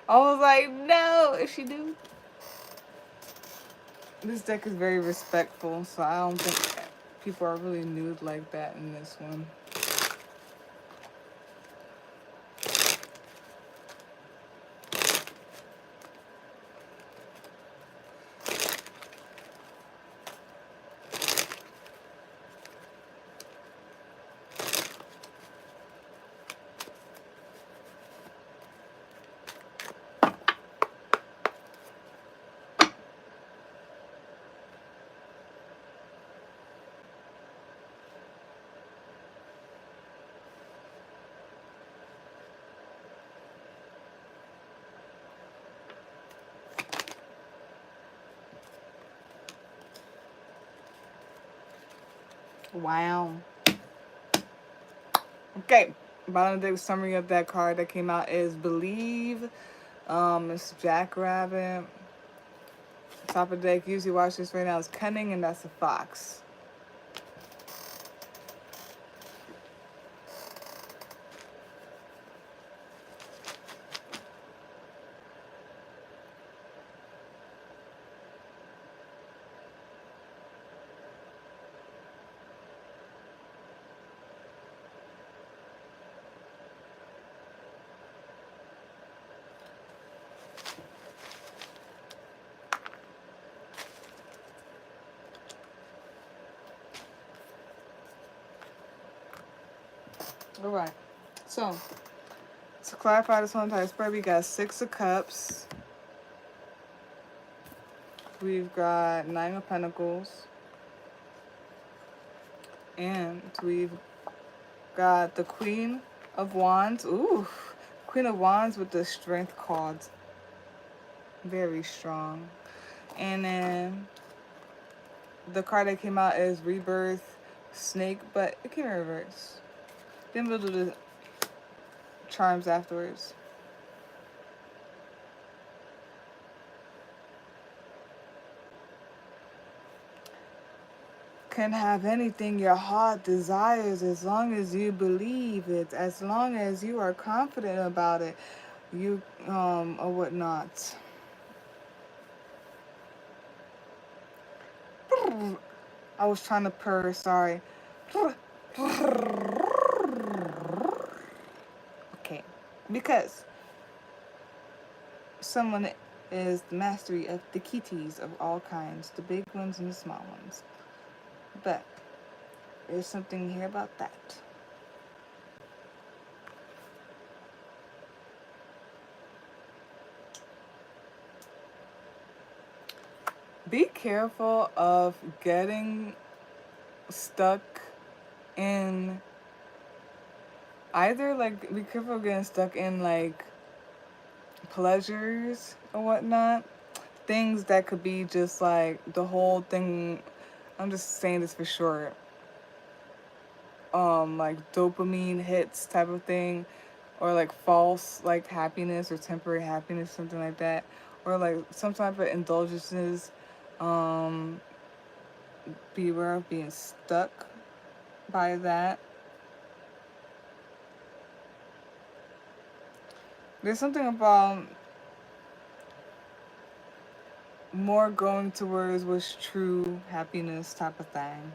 S1: I was like, no, if she do. This deck is very respectful, so I don't think people are really nude like that in this one. Wow. Okay. Bottom of the summary of that card that came out is Believe. It's Jackrabbit. Top of the deck, usually watch this right now, is Cunning, and that's a fox. Alright. So, to clarify this whole entire spread, we got 6 of Cups. We've got 9 of Pentacles. And we've got the Queen of Wands. Ooh. Queen of Wands with the Strength cards. Very strong. And then the card that came out is Rebirth, Snake, but it came in reverse. Then we'll do the charms afterwards. Can have anything your heart desires as long as you believe it, as long as you are confident about it, you or whatnot. I was trying to purr, sorry. Okay, because someone is the mastery of the kitties of all kinds, the big ones and the small ones. But there's something here about that. Be careful of getting stuck in either, like, be careful of getting stuck in, like, pleasures or whatnot. Things that could be just, like, the whole thing. I'm just saying this for sure. Like, dopamine hits type of thing. Or, like, false, like, happiness or temporary happiness, something like that. Or, like, some type of indulgences. Beware of being stuck by that. There's something about more going towards what's true happiness type of thing.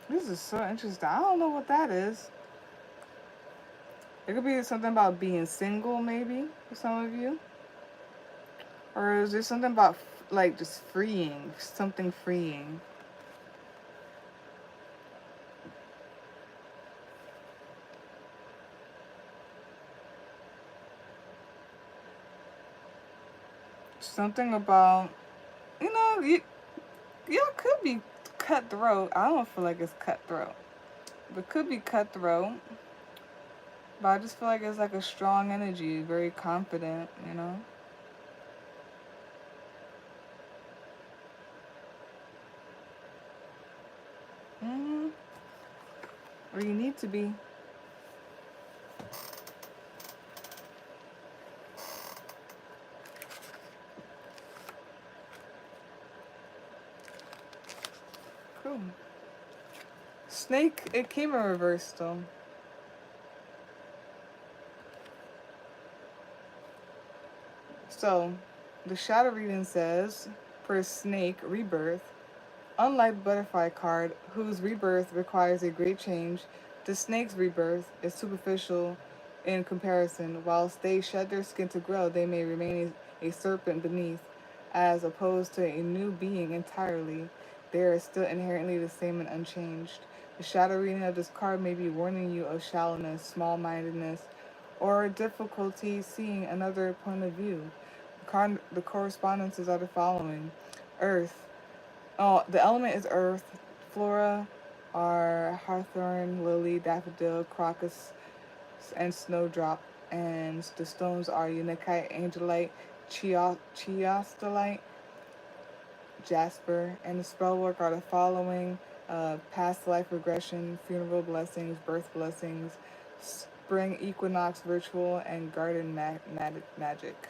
S1: This is so interesting. I don't know what that is. It could be something about being single, maybe, for some of you. Or is there something about, like, just freeing? Something freeing. Something about, y'all could be cutthroat. I don't feel like it's cutthroat. But could be cutthroat. But I just feel like it's like a strong energy, very confident, you know? Mm-hmm. Or you need to be. Cool. Snake, it came in reverse though. So, the shadow reading says, for Snake Rebirth, unlike Butterfly card, whose rebirth requires a great change, the snake's rebirth is superficial in comparison. Whilst they shed their skin to grow, they may remain a serpent beneath, as opposed to a new being entirely. They are still inherently the same and unchanged. The shadow reading of this card may be warning you of shallowness, small mindedness, or difficulty seeing another point of view. The correspondences are the following: Earth. Oh, the element is earth. Flora are hawthorn, lily, daffodil, crocus, and snowdrop. And the stones are unakite, angelite, chiastolite, jasper. And the spell work are the following: past life regression, funeral blessings, birth blessings, spring equinox ritual, and garden magic.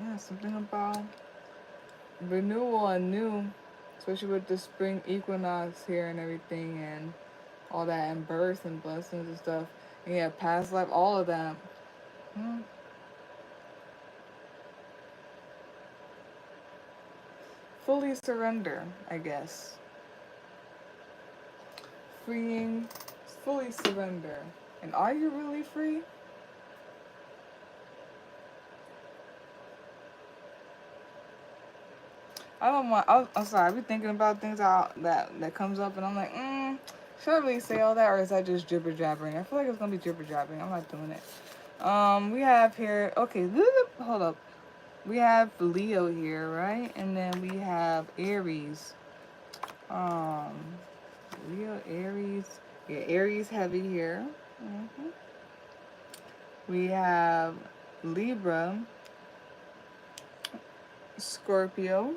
S1: Yeah, something about renewal and new, especially with the spring equinox here and everything, and all that, and birth and blessings and stuff. And yeah, past life, all of that. Hmm. Fully surrender, I guess. Freeing, fully surrender. And are you really free? I don't want. I'm sorry. I be thinking about things that comes up, and I'm like, should I really say all that, or is that just jibber jabbering? I feel like it's gonna be jibber jabbering. I'm not doing it. We have here. Okay, hold up. We have Leo here, right? And then we have Aries. Um, Leo, Aries. Yeah, Aries heavy here. We have Libra, Scorpio,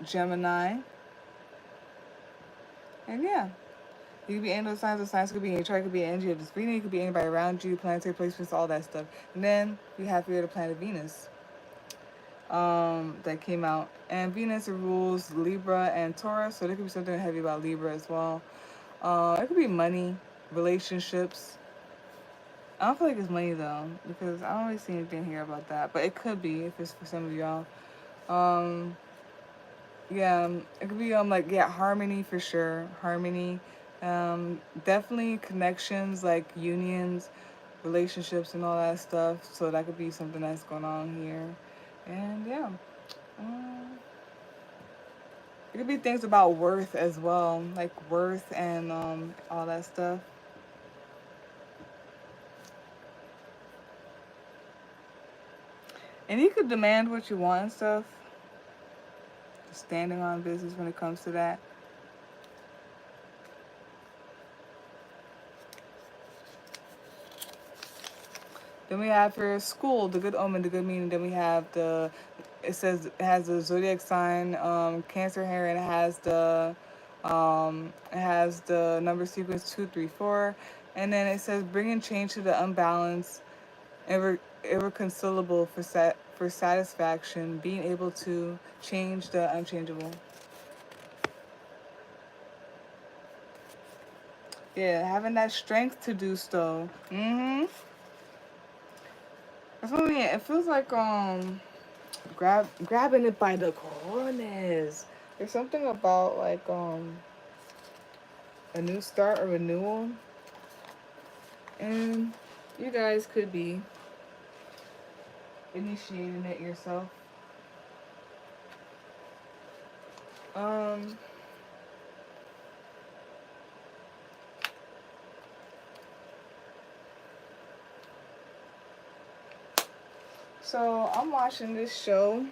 S1: Gemini, and yeah. You could be any of those signs. The signs could be any chart, could be energy of the screen. It could be anybody around you, planetary placements, all that stuff. And then we have here the planet Venus. That came out. And Venus rules Libra and Taurus, so there could be something heavy about Libra as well. It could be money, relationships. I don't feel like it's money though, because I don't really see anything here about that. But it could be if it's for some of y'all. Um, yeah, it could be like yeah, harmony for sure, harmony. Definitely connections like unions, relationships, and all that stuff. So that could be something that's going on here, and yeah. Um, it could be things about worth as well, like worth and all that stuff. And you could demand what you want and stuff. Standing on business when it comes to that. Then we have for school, the good omen, the good meaning. Then we have it says it has the zodiac sign, Cancer here, and it has the number sequence 234, and then it says bringing change to the unbalanced, irreconcilable for satisfaction, being able to change the unchangeable. Yeah, having that strength to do so. That's what I mean. It feels like grabbing it by the corners. There's something about like a new start or renewal, and you guys could be initiating it yourself. Um, so I'm watching this show.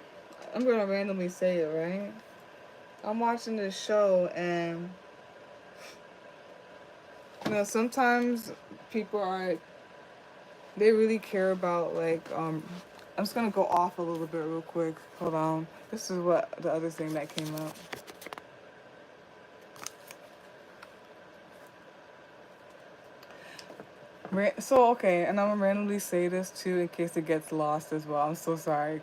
S1: I'm gonna randomly say it, right? I'm watching this show, and sometimes people are they really care about like I'm just gonna go off a little bit real quick. Hold on. This is what the other thing that came up. So okay, and I'm gonna randomly say this too in case it gets lost as well. I'm so sorry.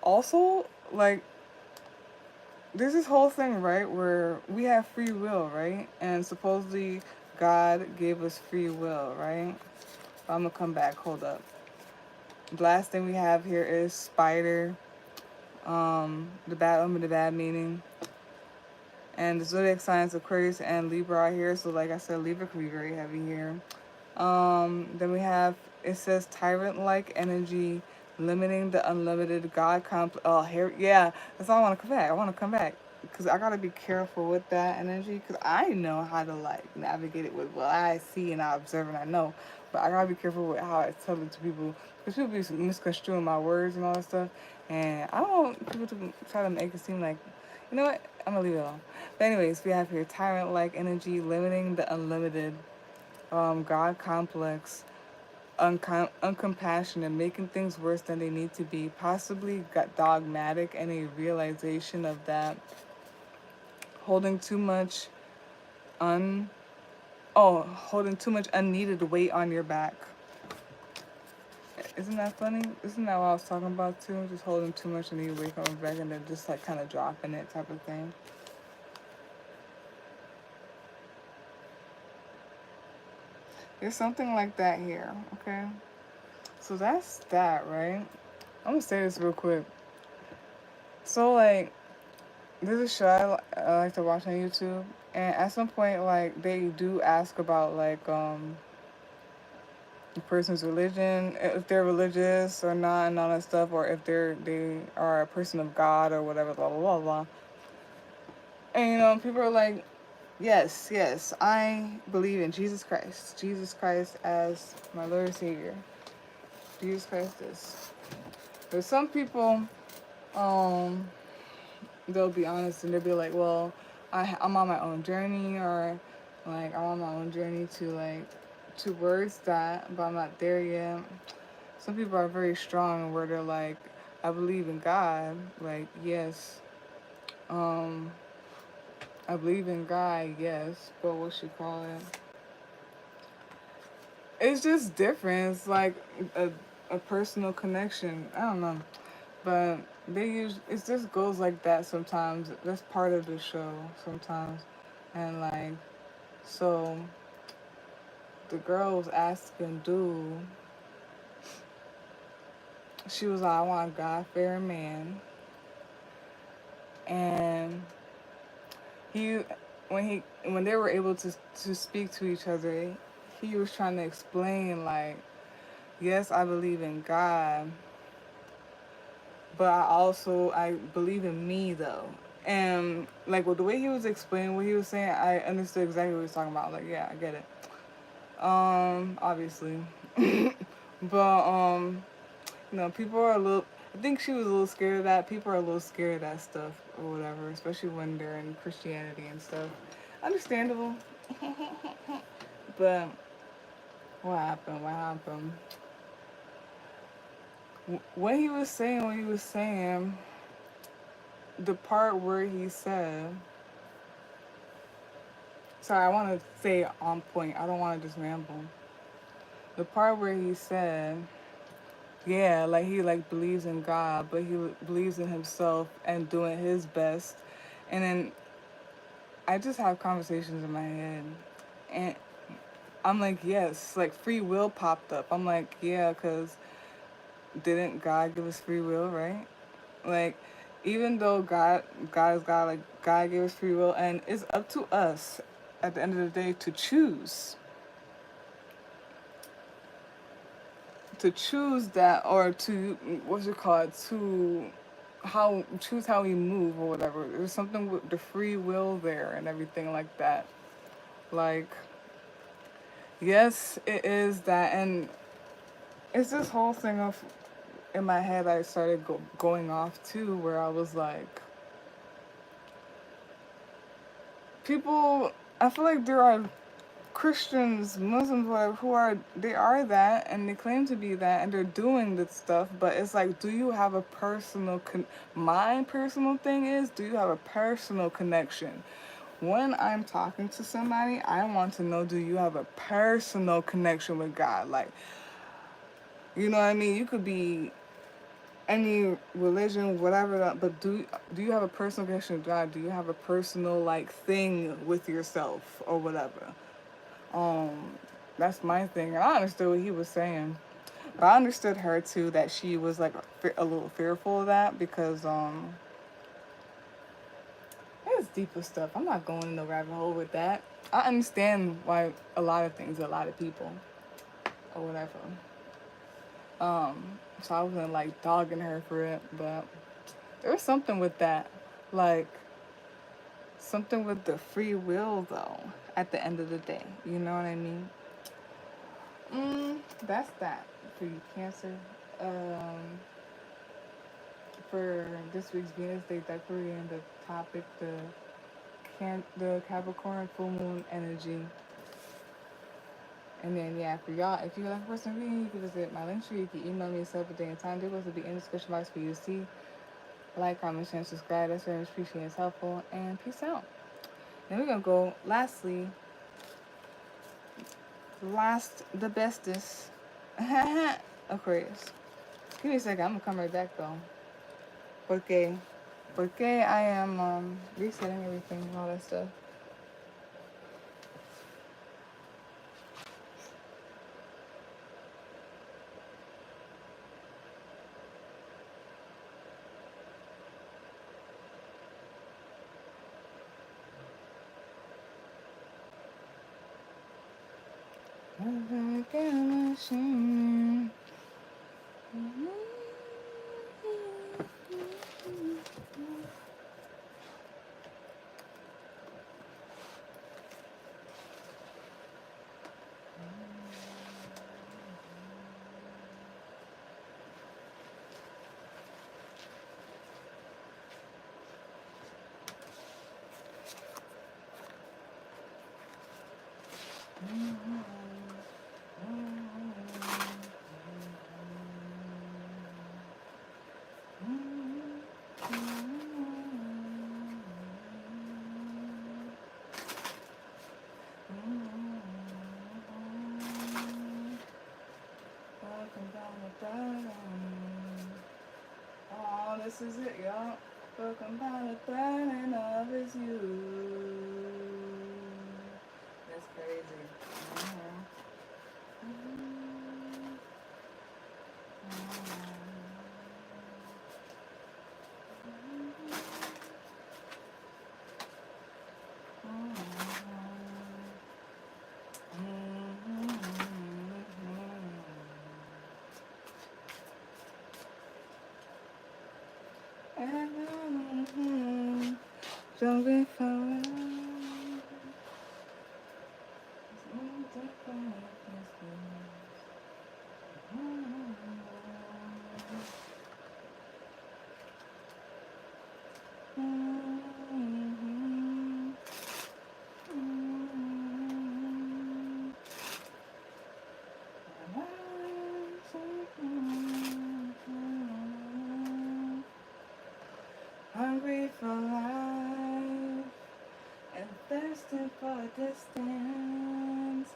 S1: Also, like there's this whole thing, right, where we have free will, right? And supposedly God gave us free will, right? I'm gonna come back. Hold up. The last thing we have here is spider. The bad omen, the bad meaning. And the zodiac signs Aquarius and Libra are here. So like I said, Libra could be very heavy here. Then we have, it says tyrant-like energy, limiting the unlimited God complex. Oh, here, yeah, that's all I want to come back. I want to come back. because I gotta be careful with that energy, because I know how to like navigate it with what I see and I observe and I know, but I gotta be careful with how I tell it to people, because people be misconstruing my words and all that stuff, and I don't want people to try to make it seem like, you know what, I'm gonna leave it alone. But anyways, we have here tyrant-like energy, limiting the unlimited, God complex, uncompassionate, making things worse than they need to be, possibly got dogmatic, and a realization of that, holding too much un holding too much unneeded weight on your back. Isn't that funny? Isn't that what I was talking about too? Just holding too much unneeded weight on your back and then just like kind of dropping it type of thing. There's something like that here, okay? So that's that, right? I'm gonna say this real quick. So like, there's a show I like to watch on YouTube, and at some point, like, they do ask about like the person's religion, if they're religious or not, and all that stuff, or if they are a person of God or whatever, blah blah blah blah. And people are like, yes, yes, I believe in Jesus Christ as my Lord and Savior, Jesus Christ is. There's some people, um, they'll be honest and they'll be like, well, I'm on my own journey, or like I'm on my own journey to like towards that, but I'm not there yet. Some people are very strong where they're like, I believe in God, like yes, um, I believe in God, yes, but what you call it? It's just different. It's like a personal connection. I don't know, but it just goes like that sometimes. That's part of the show sometimes, and like so the girl was asking dude. She was like, I want a God-fearing man, and he when they were able to speak to each other, he was trying to explain like, yes, I believe in God, but I believe in me though. And like with the way he was explaining what he was saying, I understood exactly what he was talking about. Like, yeah, I get it. Obviously. But people are a little, I think she was a little scared of that. People are a little scared of that stuff or whatever, especially when they're in Christianity and stuff. Understandable. But what happened? What happened? What he was saying, the part where he said, sorry, I want to say on point. I don't want to just ramble. The part where he said, yeah, like he like believes in God, but he believes in himself and doing his best. And then I just have conversations in my head, and I'm like, yes, like free will popped up. I'm like, yeah, because didn't God give us free will, right? Like, even though God is God, like God gave us free will, and it's up to us at the end of the day to choose that, or to what's it called, to choose how we move or whatever. There's something with the free will there and everything like that. Like, yes, it is that, and it's this whole thing of in my head. I started going off too, where I was like, people. I feel like there are Christians, Muslims, whatever, they are that, and they claim to be that, and they're doing this stuff, but it's like, do you have a personal my personal thing is, do you have a personal connection? When I'm talking to somebody, I want to know, do you have a personal connection with God? Like, you know what I mean? You could be any religion, whatever, but do you have a personal connection with God? Do you have a personal like thing with yourself or whatever? Um, that's my thing. I understood what he was saying, but I understood her too, that she was like a little fearful of that, because it's deeper stuff. I'm not going in the rabbit hole with that. I understand why a lot of things, a lot of people, or whatever. So I wasn't like dogging her for it, but there was something with that, like something with the free will, though, at the end of the day. You know what I mean? That's that for you, Cancer. Um, for this week's Venus Day Decorating, and the topic, the Capricorn full moon energy. And then, yeah, for y'all, if you like a person reading, you can visit my link tree. You can email me a separate day and time. There will be in the description box for you to see. Like, comment, share, and subscribe. That's very much appreciated. It's helpful. And peace out. Then we're going to go, lastly, the bestest, Aquarius. Give me a second. I'm going to come right back, though. Porque I am resetting everything and all that stuff. Like a machine. Oh, this is it, y'all. Broken by the burning of his youth. That's crazy. Don't be forever. Hungry for life and thirsting for distance.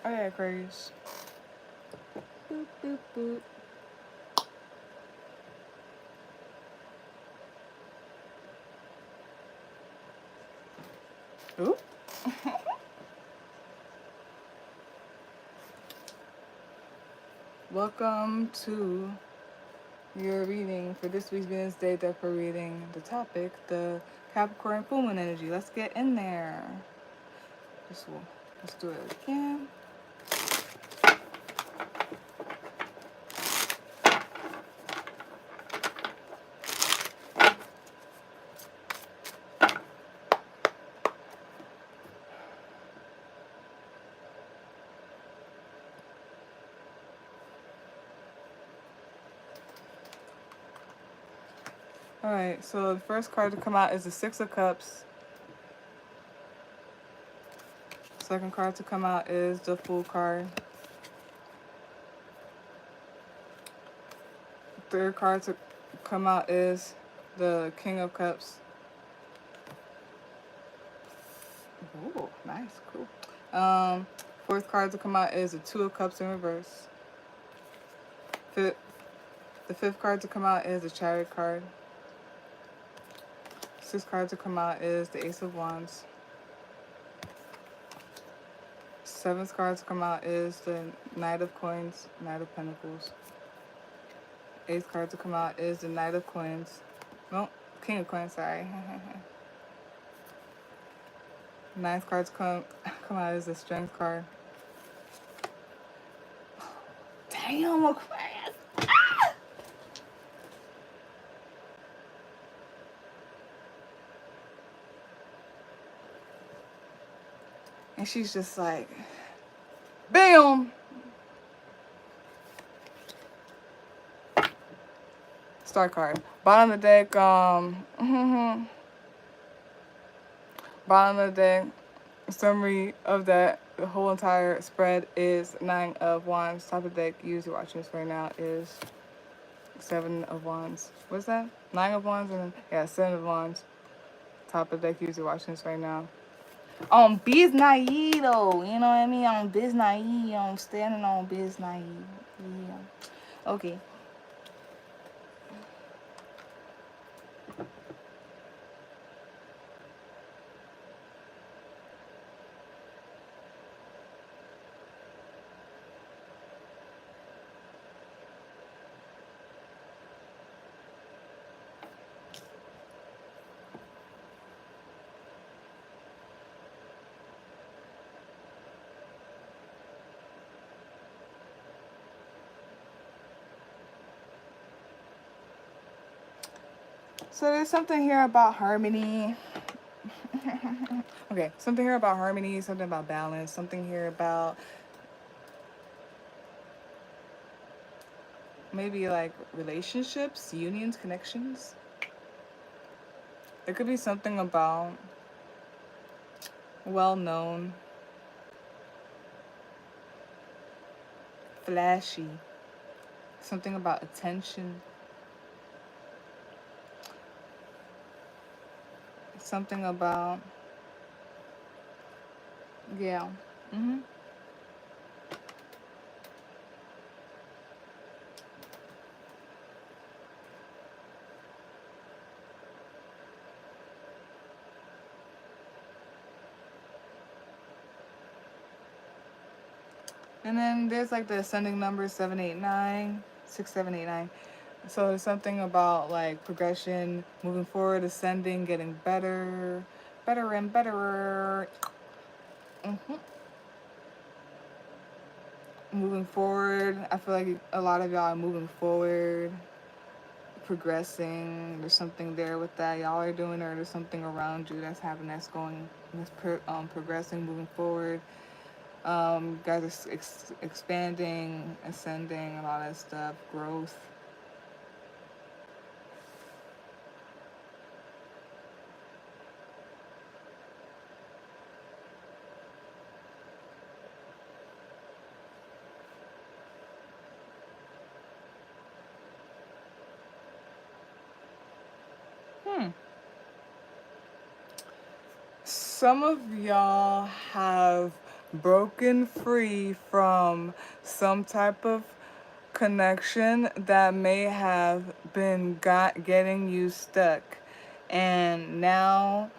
S1: Oh yeah, Aquarius. Boop, boop, boop. Oop. Welcome to your reading for this week's Venus Day Deck for reading. The topic, the Capricorn full moon energy. Let's get in there. Let's do it again. Alright, so the first card to come out is the Six of Cups. Second card to come out is the Fool card. Third card to come out is the King of Cups. Ooh, nice, cool. Fourth card to come out is the Two of Cups in reverse. The fifth card to come out is the Chariot card. Sixth card to come out is the Ace of Wands. Seventh card to come out is the Knight of Coins, Knight of Pentacles. Eighth card to come out is the Knight of Coins. No, King of Coins, sorry. Ninth card to come out is the Strength card. Damn, Aquarius! Ah! And she's just like, bam! Star card. Bottom of the deck, bottom of the deck, summary of that, the whole entire spread is Nine of Wands. Top of the deck, usually watching this right now, is Seven of Wands. What's that? Nine of Wands and yeah, Seven of Wands. Top of the deck, usually watching this right now. On biz naive though, you know what I mean? On biz naive, I'm standing on biz naive. Yeah. Okay. So there's something here about harmony. Okay, something here about harmony, something about balance, something here about maybe like relationships, unions, connections. There could be something about well-known, flashy, something about attention, something about, yeah. And then there's like the ascending number 789, 6789. So there's something about like progression, moving forward, ascending, getting better, better and better. Moving forward. I feel like a lot of y'all are moving forward, progressing. There's something there with that y'all are doing, or there's something around you that's happening, that's going, that's progressing, moving forward. Guys are expanding, ascending, and all that stuff, growth. Some of y'all have broken free from some type of connection that may have been getting you stuck, and now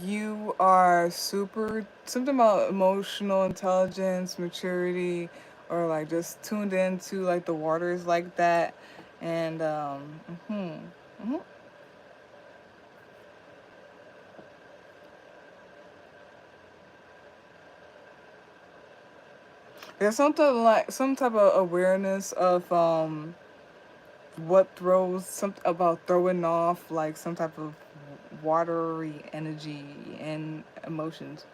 S1: you are something about emotional intelligence, maturity, or like just tuned into like the waters like that. And hmm there's something like some type of awareness of what throws some about throwing off like some type of watery energy and emotions.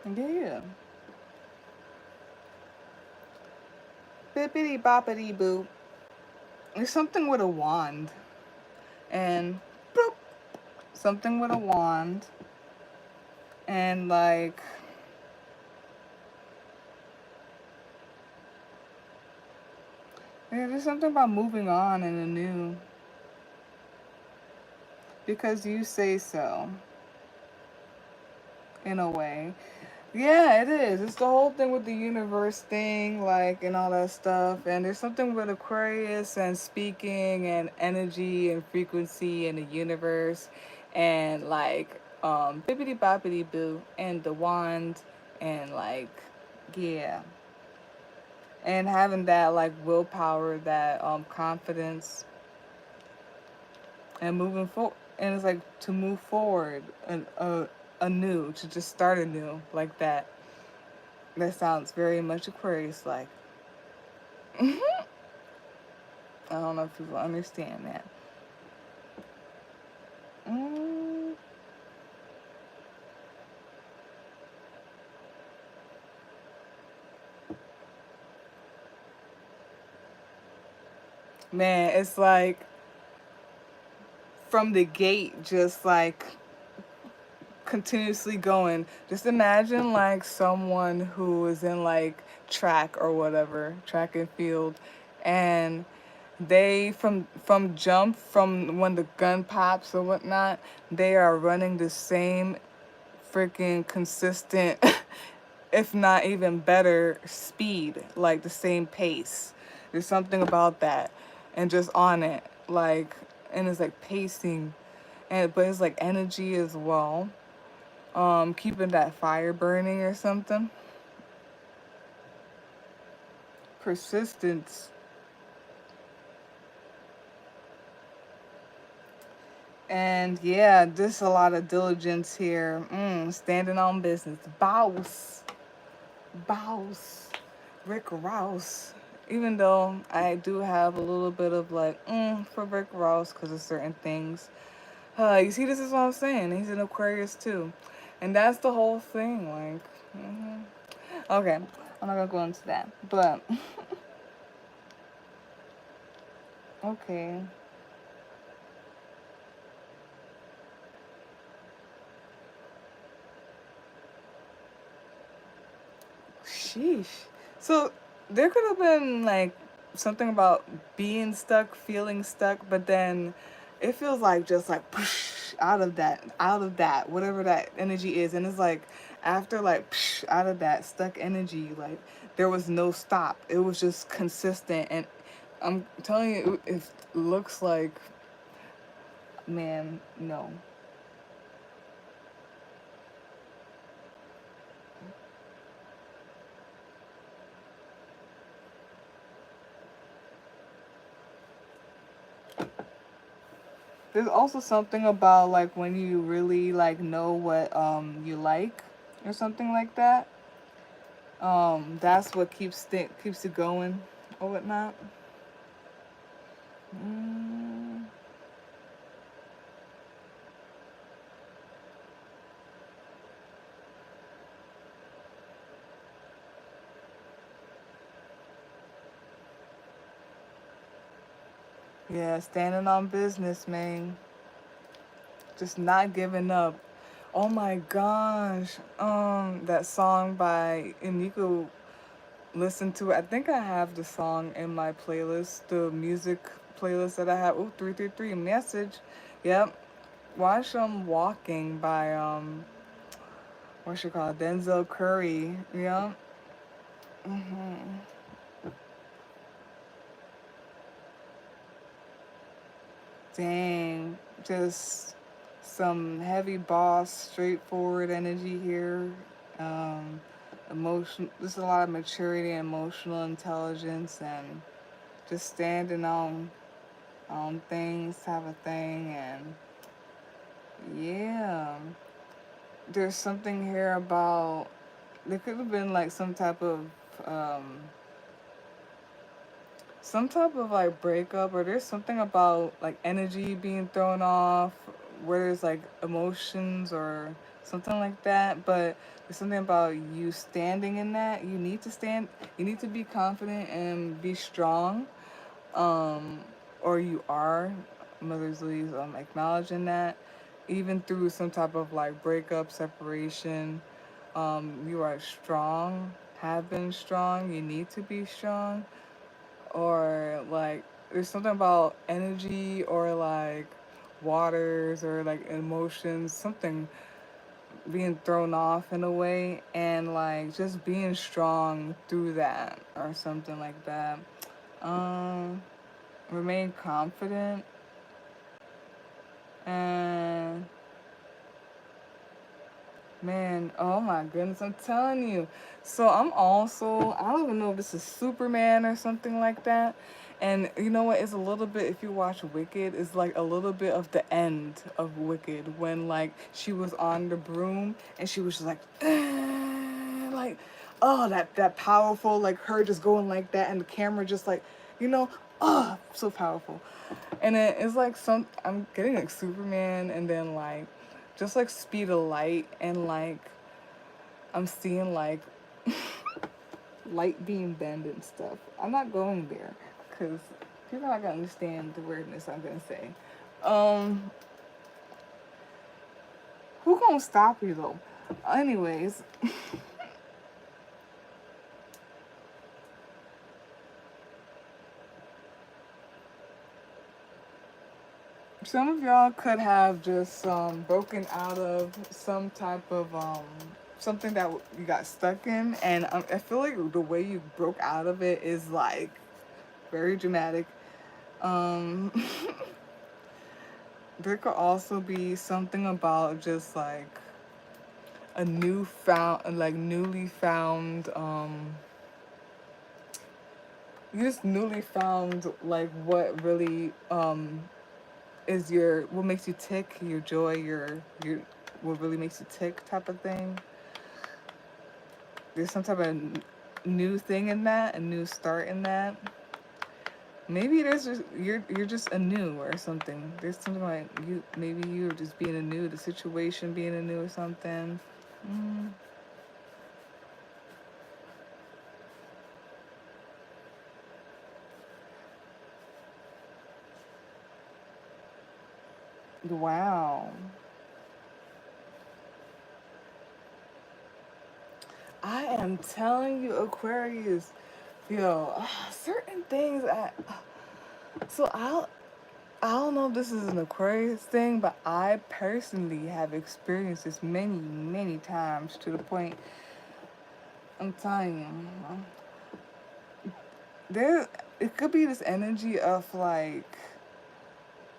S1: Yeah. Bippity boppity boo. There's something with a wand. And bloop, something with a wand. And like, yeah, there's something about moving on in a new. Because you say so, in a way. Yeah, it is. It's the whole thing with the universe thing, like, and all that stuff. And there's something with Aquarius and speaking and energy and frequency in the universe. And, like, bippity boppity boo. And the wand. And, like, yeah. And having that, like, willpower, that confidence. And moving forward. And it's like to move forward anew, to just start anew, like that. That sounds very much Aquarius like. I don't know if people understand that. Mm, man, it's like from the gate, just like continuously going. Just imagine like someone who is in like track or whatever, track and field, and they from jump from when the gun pops or whatnot, they are running the same freaking consistent if not even better speed, like the same pace. There's something about that, and just on it, like, and it's like pacing, and but it's like energy as well. Keeping that fire burning or something. Persistence, and yeah, just a lot of diligence here. Standing on business, boss, Rick Ross. Even though I do have a little bit of like for Rick Ross because of certain things. You see, this is what I'm saying. He's an Aquarius too, and that's the whole thing. Like, okay, I'm not gonna go into that, but okay. Sheesh. So there could have been like something about being stuck, feeling stuck, but then it feels like just like out of that, whatever that energy is, and it's like after like out of that stuck energy, like there was no stop. It was just consistent, and I'm telling you, it looks like, man, no. There's also something about like when you really like know what you like or something like that. That's what keeps it going or whatnot. Mm, yeah, standing on business, man. Just not giving up. Oh my gosh. That song by, and you could listen to it. I think I have the song in my playlist, the music playlist that I have. Oh, 333 message. Yep. Watch Walking by what you call it, Denzel Curry. Yeah. Hmm. Dang, just some heavy boss, straightforward energy here. Um, Emotion. There's a lot of maturity and emotional intelligence, and just standing on things, type of thing, and yeah. There's something here about there could have been like um some type of like breakup, or there's something about like energy being thrown off where there's like emotions or something like that. But there's something about you standing in that. You need to be confident and be strong, um or you are. Mother's Lee's acknowledging that even through some type of like breakup, separation, you are strong, have been strong, you need to be strong. Or like there's something about energy or like waters or like emotions, something being thrown off in a way, and like just being strong through that or something like that. um Remain confident. And man, oh my goodness, I'm telling you. So I'm also, I don't even know if this is Superman or something like that. And you know what? It's a little bit, if you watch Wicked, it's like a little bit of the end of Wicked when like she was on the broom and she was just like, like, oh, that powerful, like her just going like that and the camera just like, you know, oh, so powerful. And then it's like I'm getting like Superman and then like just like speed of light and like I'm seeing like light being bend and stuff. I'm not going there because people are not gonna understand the weirdness I'm gonna say. Um, who gonna stop you though? Anyways, some of y'all could have just broken out of some type of something that you got stuck in, and I feel like the way you broke out of it is like very dramatic. Um, there could also be something about just like a newly found, you just newly found like what really is what makes you tick, your joy, your what really makes you tick type of thing. There's some type of new thing in that, a new start in that. Maybe there's just you're just anew or something. There's something like maybe you're just being anew, the situation being anew or something. Mm. Wow. I am telling you, Aquarius, yo, certain things. So I don't know if this is an Aquarius thing, but I personally have experienced this many times to the point. I'm telling you, there it could be this energy of like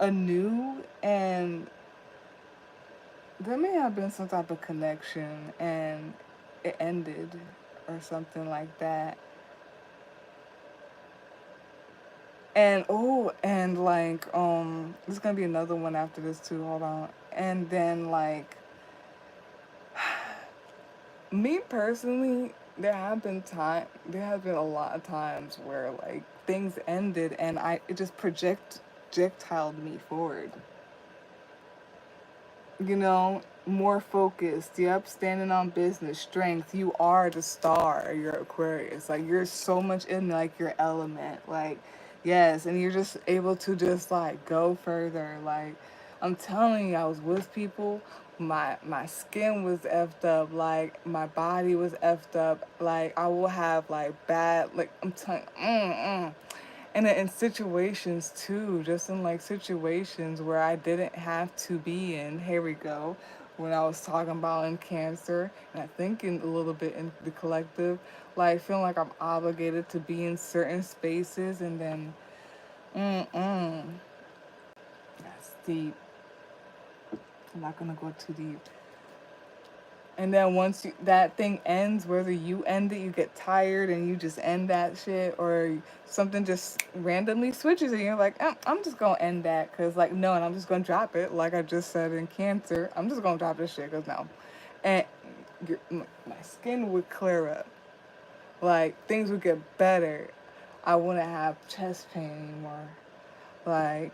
S1: anew, and there may have been some type of connection and it ended or something like that. And oh, and like there's gonna be another one after this too. Hold on. And then like me personally, there have been a lot of times where like things ended and it just projectiled me forward. You know, more focused. Yep, standing on business, strength. You are the star. You're Aquarius. Like you're so much in like your element. Like, yes, and you're just able to just like go further. Like, I'm telling you, I was with people. My skin was effed up. Like my body was effed up. Like I will have like bad. Like I'm telling. And then in situations too, just in like situations where I didn't have to be in. Here we go. when I was talking about in Cancer, and I think in a little bit in the collective, like feeling like I'm obligated to be in certain spaces, and then, that's deep. I'm not gonna go too deep. And then once that thing ends, whether you end it, you get tired and you just end that shit, or something just randomly switches and you're like, I'm just gonna end that because, like, no, and I'm just gonna drop it. Like I just said in Cancer, I'm just gonna drop this shit because no. And my skin would clear up. Like, things would get better. I wouldn't have chest pain anymore. Like,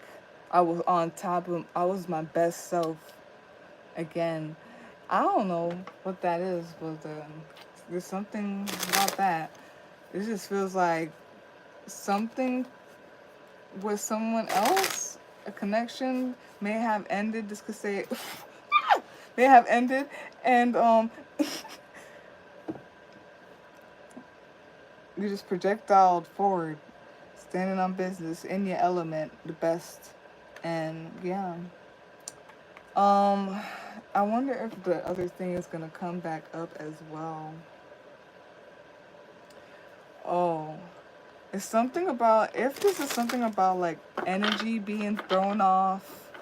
S1: I was on top of, I was my best self again. I don't know what that is, but there's something about that. It just feels like something with someone else, a connection may have ended. This could say may have ended, and you just projectiled forward, standing on business in your element, the best, and yeah. Um, I wonder if the other thing is gonna come back up as well. Oh, it's something about, if this is something about like energy being thrown off,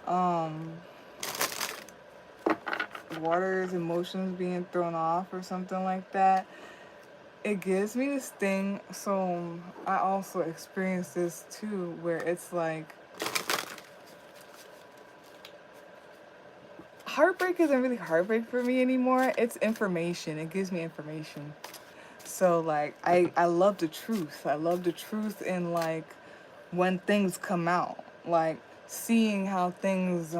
S1: um, water's emotions being thrown off or something like that, it gives me this thing. So I also experience this too, where it's like heartbreak isn't really heartbreak for me anymore. It's information. It gives me information. So like I love the truth. I love the truth in like when things come out. Like seeing how things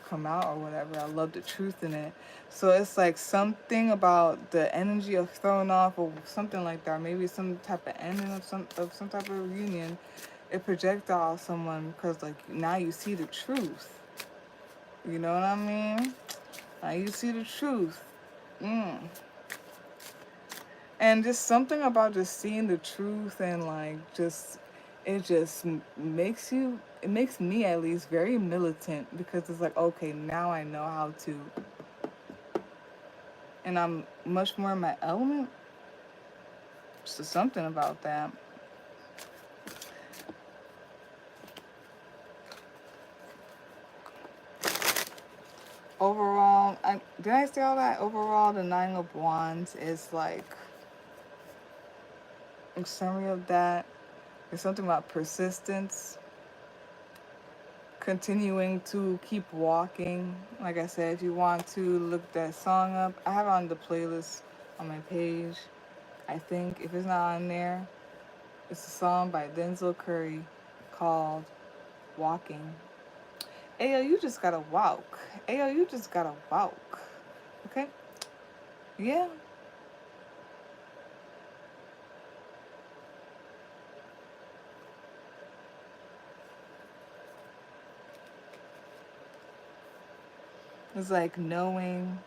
S1: come out or whatever. I love the truth in it. So it's like something about the energy of throwing off or something like that. Or maybe some type of ending of some type of reunion. It projectiles someone because like now you see the truth. You know what I mean? Now you see the truth. And just something about just seeing the truth and like just it just makes you, it makes me at least very militant because it's like, okay, now I know how to, and I'm much more in my element. So something about that. Overall, did I say all that? Overall, the Nine of Wands is like a summary of that. There's something about persistence, continuing to keep walking. Like I said, if you want to look that song up, I have it on the playlist on my page. I think if it's not on there, it's a song by Denzel Curry called Walking. Ayo, you just gotta walk. Ayo, you just gotta walk. Okay? Yeah. It's like knowing.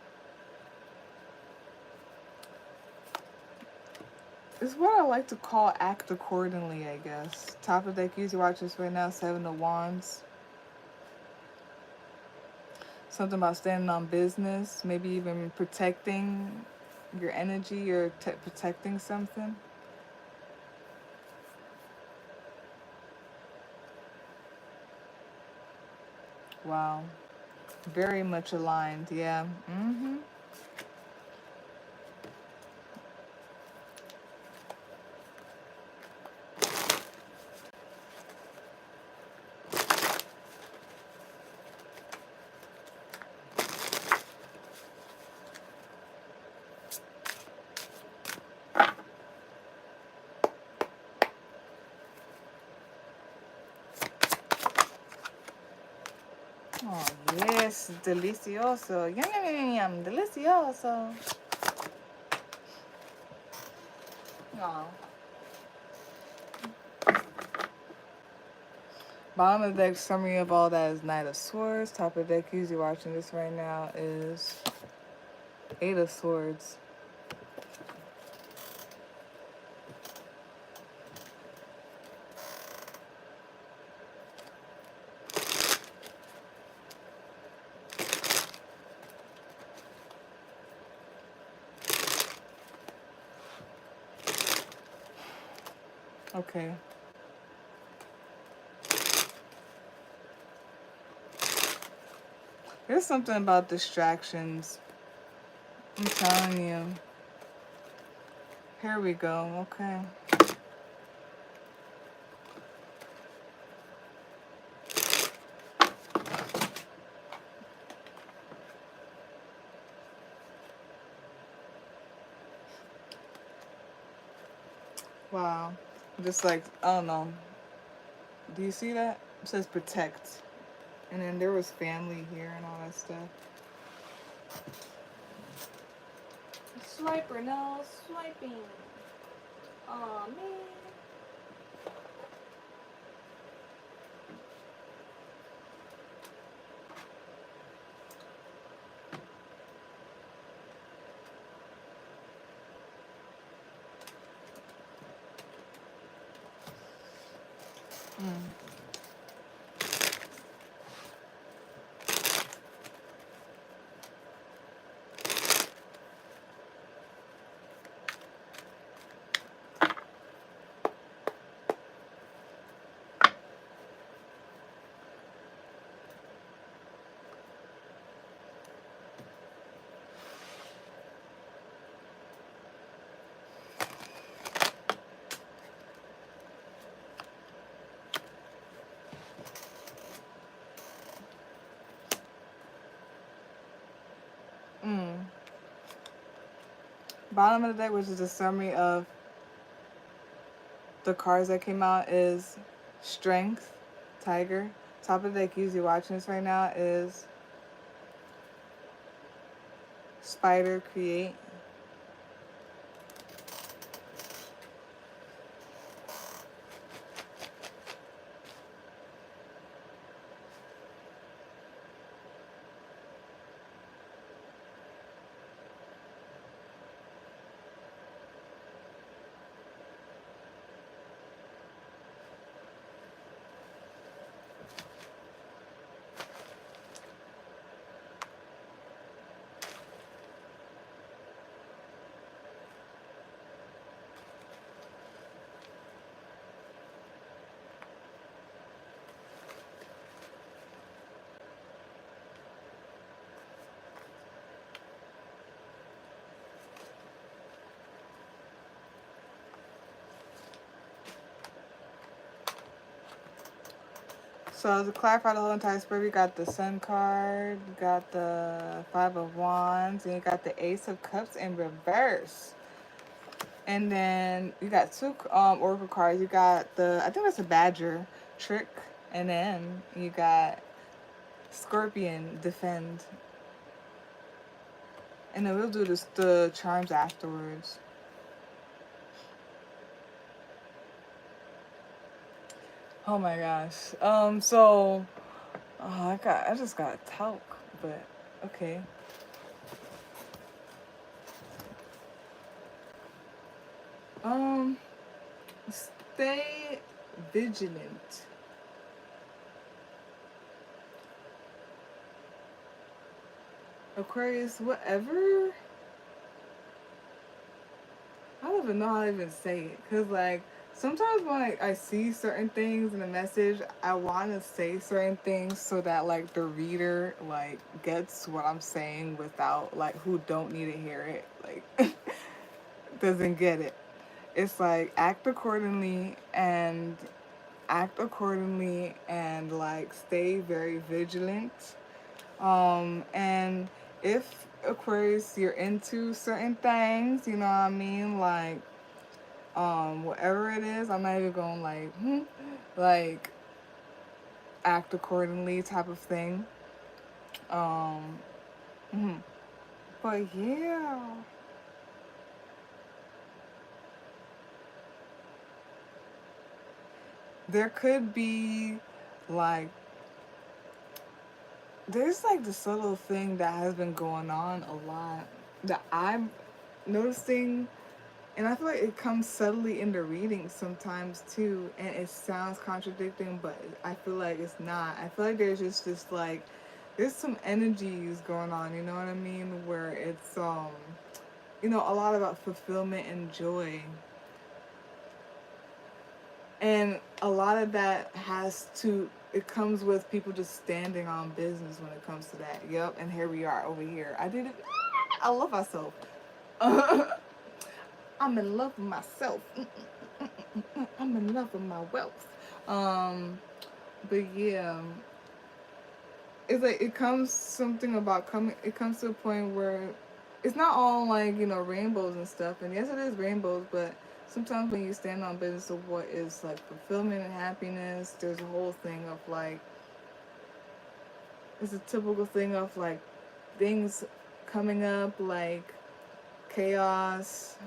S1: It's what I like to call act accordingly, I guess. Top of deck, you watch this right now, Seven of Wands. Something about standing on business, maybe even protecting your energy or protecting something. Wow. Very much aligned, yeah. Oh, yes, delicioso. Yum, yum, yum, yum, delicioso. Oh. Bottom of the deck, summary of all that is Knight of Swords. Top of the deck, usually watching this right now, is Eight of Swords. Okay. There's something about distractions. I'm telling you. Here we go. Okay. Wow. Just like, I don't know. Do you see that? It says protect. And then there was family here and all that stuff.
S2: Swiper, no swiping. Aw, man.
S1: Mm. Mm. Bottom of the deck, which is a summary of the cards that came out, is Strength, Tiger. Top of the deck, usually watching this right now, is Spider, Create. So to clarify the whole entire spread, we got the Sun card, we got the Five of Wands, and you got the Ace of Cups in reverse. And then you got two Oracle cards. You got the, I think that's a Badger, Trick, and then you got Scorpion, Defend. And then we'll do this, the charms afterwards. Oh my gosh. So I just got talc, but okay. Um, stay vigilant. Aquarius, whatever. I don't even know how to even say it. Because, like, sometimes when I see certain things in a message, I want to say certain things so that, like, the reader, like, gets what I'm saying without, like, who don't need to hear it, like, doesn't get it. It's like, act accordingly and, like, stay very vigilant. And if Aquarius, you're into certain things, you know what I mean? Like, whatever it is, I'm not even going like, like, act accordingly type of thing. Um, mhm. But yeah, there could be like, there's like the subtle thing that has been going on a lot that I'm noticing. And I feel like it comes subtly in the reading sometimes too, and it sounds contradicting, but I feel like it's not. I feel like there's just this like, there's some energies going on, you know what I mean? Where it's a lot about fulfillment and joy. And a lot of that it comes with people just standing on business when it comes to that. Yep, and here we are over here. I did it. I love myself. I'm in love with myself. I'm in love with my wealth. But yeah, it's like it comes something about coming. It comes to a point where it's not all like rainbows and stuff. And yes, it is rainbows, but sometimes when you stand on business of what is like fulfillment and happiness, there's a whole thing of like it's a typical thing of like things coming up like chaos.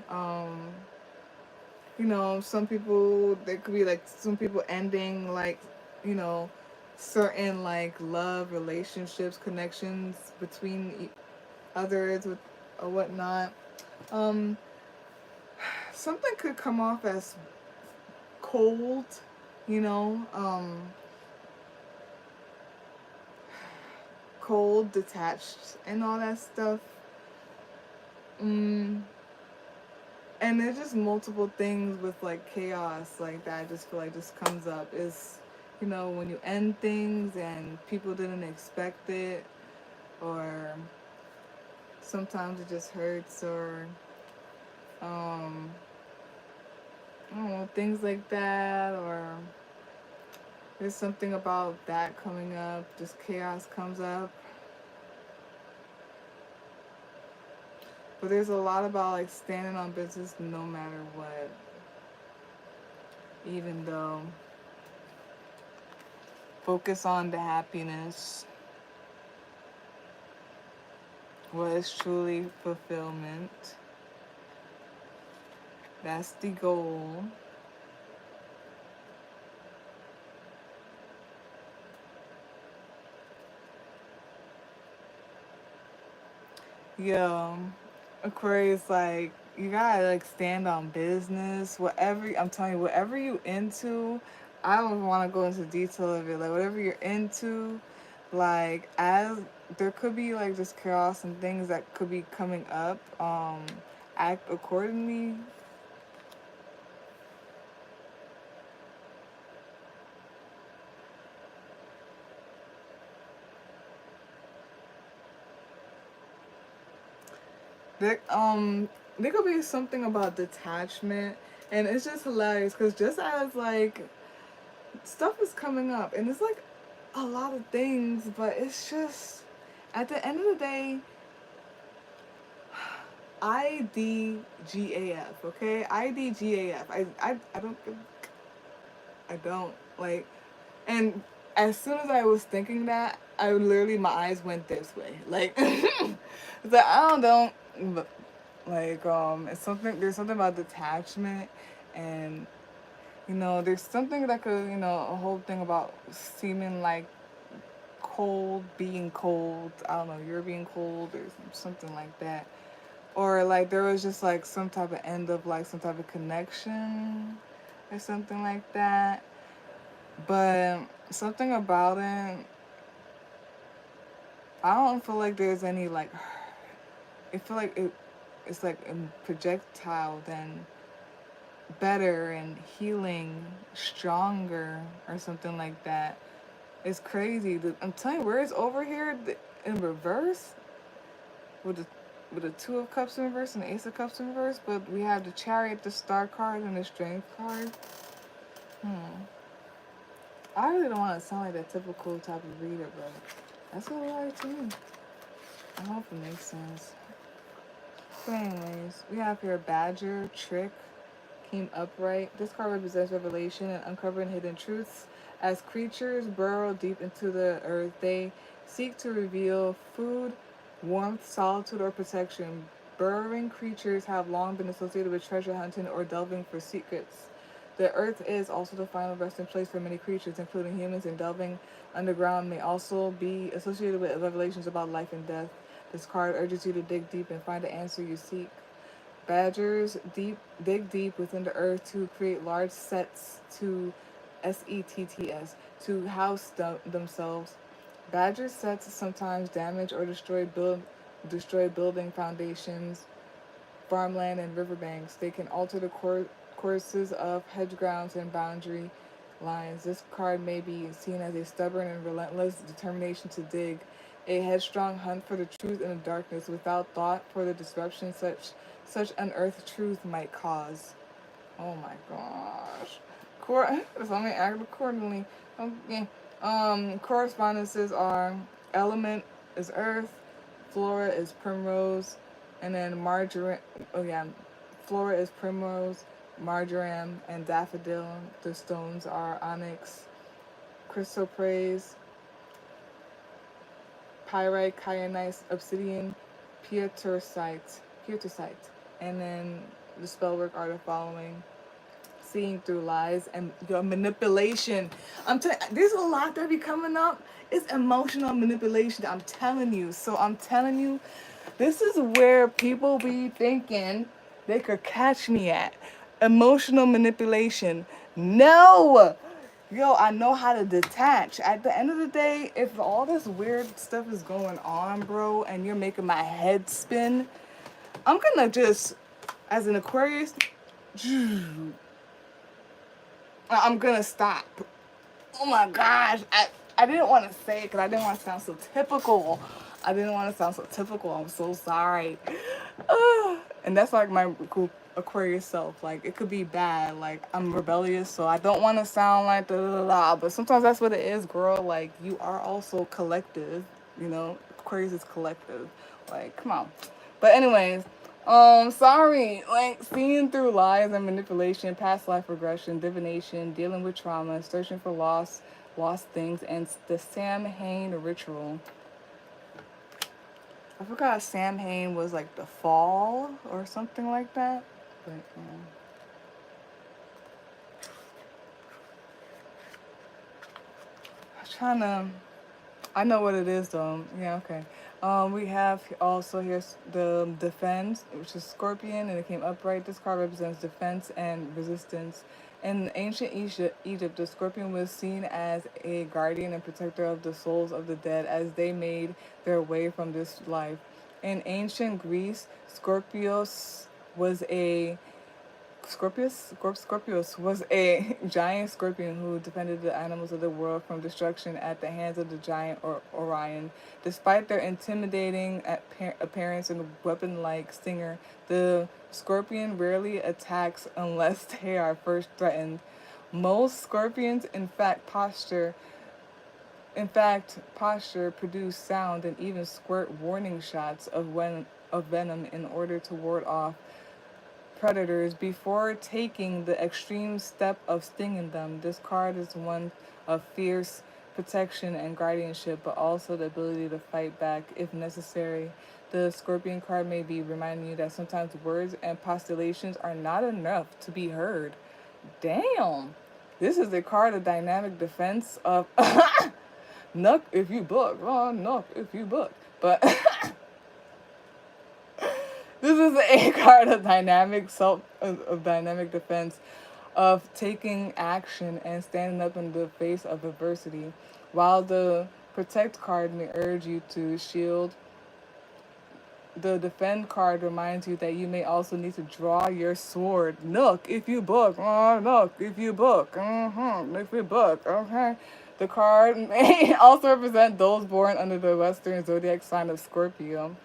S1: Some people there could be like some people ending like you know certain like love relationships connections between others with or whatnot. Um, Something could come off as cold, you know, cold, detached, and all that stuff. Mm, and there's just multiple things with like chaos like that. I just feel like just comes up is, when you end things and people didn't expect it, or sometimes it just hurts, or um, I don't know, things like that, or there's something about that coming up. Just chaos comes up. But there's a lot about like standing on business no matter what. Even though focus on the happiness. What is truly fulfillment. That's the goal. Yo, Aquarius, like, you gotta like stand on business. Whatever I'm telling you, whatever you into, I don't want to go into detail of it. Like whatever you're into, like as there could be like just chaos and things that could be coming up. Act accordingly. There, there could be something about detachment, and it's just hilarious because just as like stuff is coming up, and it's like a lot of things, but it's just at the end of the day, IDGAF, okay? IDGAF. I don't I don't like, and as soon as I was thinking that, I literally my eyes went this way, like it's like I don't but like it's something there's something about detachment, and there's something that could a whole thing about seeming like cold, being cold. I don't know, you're being cold or something like that. Or like there was just like some type of end of like some type of connection or something like that. But something about it, I don't feel like there's any like I feel like it's like a projectile than better and healing, stronger or something like that. It's crazy. I'm telling you, where it's over here in reverse with the Two of Cups in reverse and the Ace of Cups in reverse, but we have the Chariot, the Star card, and the Strength card. I really don't want to sound like that typical type of reader, but that's what it like to me. I hope it makes sense. But anyways, we have here Badger, Trick, came upright. This card represents revelation and uncovering hidden truths. As creatures burrow deep into the earth, they seek to reveal food, warmth, solitude, or protection. Burrowing creatures have long been associated with treasure hunting or delving for secrets. The earth is also the final resting place for many creatures, including humans, and delving underground may also be associated with revelations about life and death. This card urges you to dig deep and find the answer you seek. Badgers dig deep within the earth to create large setts to house themselves. Badger sets sometimes damage or destroy building foundations, farmland, and riverbanks. They can alter the courses of hedge grounds and boundary lines. This card may be seen as a stubborn and relentless determination to dig, a headstrong hunt for the truth in the darkness without thought for the disruption such unearthed truth might cause. Oh my gosh. So me act accordingly. Okay. Correspondences are element is earth, flora is primrose, and then marjoram. Oh yeah, flora is primrose, marjoram, and daffodil. The stones are onyx, chrysoprase, pyrite, kyanite, obsidian, pietersite, and then the spellwork are the following: seeing through lies and your manipulation. I'm telling there's a lot that be coming up. It's emotional manipulation. I'm telling you. So I'm telling you, this is where people be thinking they could catch me at. Emotional manipulation. No. Yo, I know how to detach. At the end of the day, if all this weird stuff is going on, bro, and you're making my head spin, I'm gonna just, as an Aquarius, I'm gonna stop. Oh my gosh. I didn't want to say it because I didn't want to sound so typical. I'm so sorry. And that's like my cool Aquarius self. Like, it could be bad. Like, I'm rebellious, so I don't want to sound like da da da da. But sometimes that's what it is, girl. Like, you are also collective. You know, Aquarius is collective. Like, come on. But anyways, sorry. Like, seeing through lies and manipulation, past life regression, divination, dealing with trauma, searching for lost things, and the Samhain ritual. I forgot Samhain was like the fall or something like that. But yeah. I know what it is though. Yeah, okay. We have also here's the defense, which is Scorpion, and it came upright. This card represents defense and resistance. In ancient Egypt, the Scorpion was seen as a guardian and protector of the souls of the dead as they made their way from this life. In ancient Greece, was a Scorpius was a giant scorpion who defended the animals of the world from destruction at the hands of the giant Orion. Despite their intimidating appearance and weapon-like stinger, the scorpion rarely attacks unless they are first threatened. Most scorpions, posture produce sound and even squirt warning shots of venom in order to ward off predators before taking the extreme step of stinging them. This card is one of fierce protection and guardianship, but also the ability to fight back if necessary. The Scorpion card may be reminding you that sometimes words and postulations are not enough to be heard. Damn. This is a card of dynamic defense of Nuck if you book. Oh, Nuck if you book. But this is a card of dynamic defense, of taking action and standing up in the face of adversity. While the protect card may urge you to shield, the defend card reminds you that you may also need to draw your sword. Look if you book. Oh, look if you book. If you book. Okay. The card may also represent those born under the Western zodiac sign of Scorpio.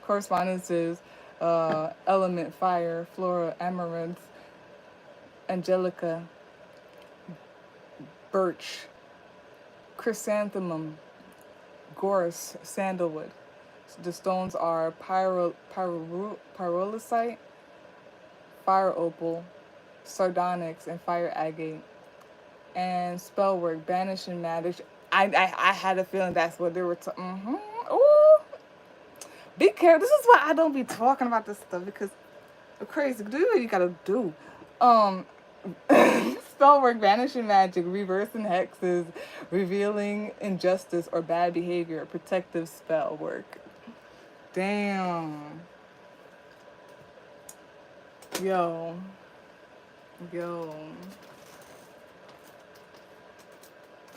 S1: Correspondences: element fire, flora, amaranth, angelica, birch, chrysanthemum, gorse, sandalwood. The stones are pyrolusite, fire opal, sardonyx, and fire agate. And spellwork, banish and magic. I had a feeling that's what they were talking. Ooh. Be careful. This is why I don't be talking about this stuff, because crazy. Do what you gotta do. Spellwork, vanishing magic, reversing hexes, revealing injustice or bad behavior, protective spell work. Damn. Yo.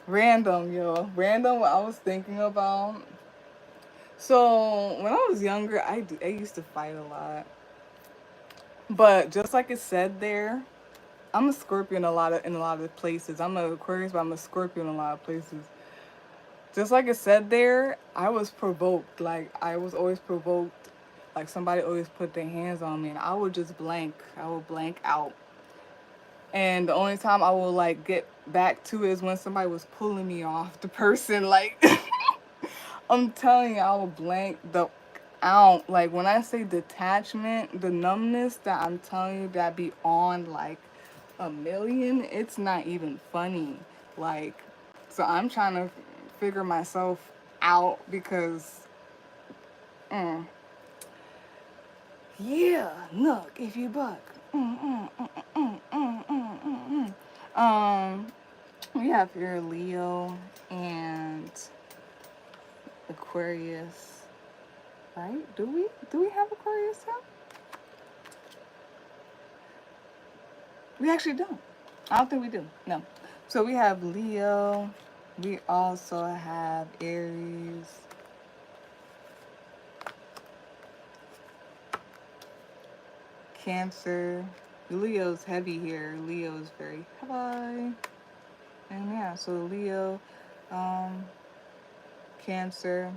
S1: Random, what I was thinking about. So, when I was younger, I used to fight a lot. But just like it said there, I'm a Scorpio in a lot of places. I'm a Aquarius, but I'm a Scorpio in a lot of places. Just like it said there, I was provoked. Like I was always provoked. Like somebody always put their hands on me, and I would just blank. I would blank out. And the only time I will like get back to it is when somebody was pulling me off the person. Like I'm telling you, I will blank the out. Like when I say detachment, the numbness that I'm telling you that be on like a million, it's not even funny. Like, so I'm trying to figure myself out because, mm, yeah, look, if you buck. Mm, mm, mm, mm, mm, mm, mm, mm. We have here Leo and Aquarius, right? Do we have Aquarius now? We actually don't. I don't think we do. No. So we have Leo. We also have Aries. Cancer. Leo's heavy here. Leo's very heavy. And yeah, so Leo, um, Cancer,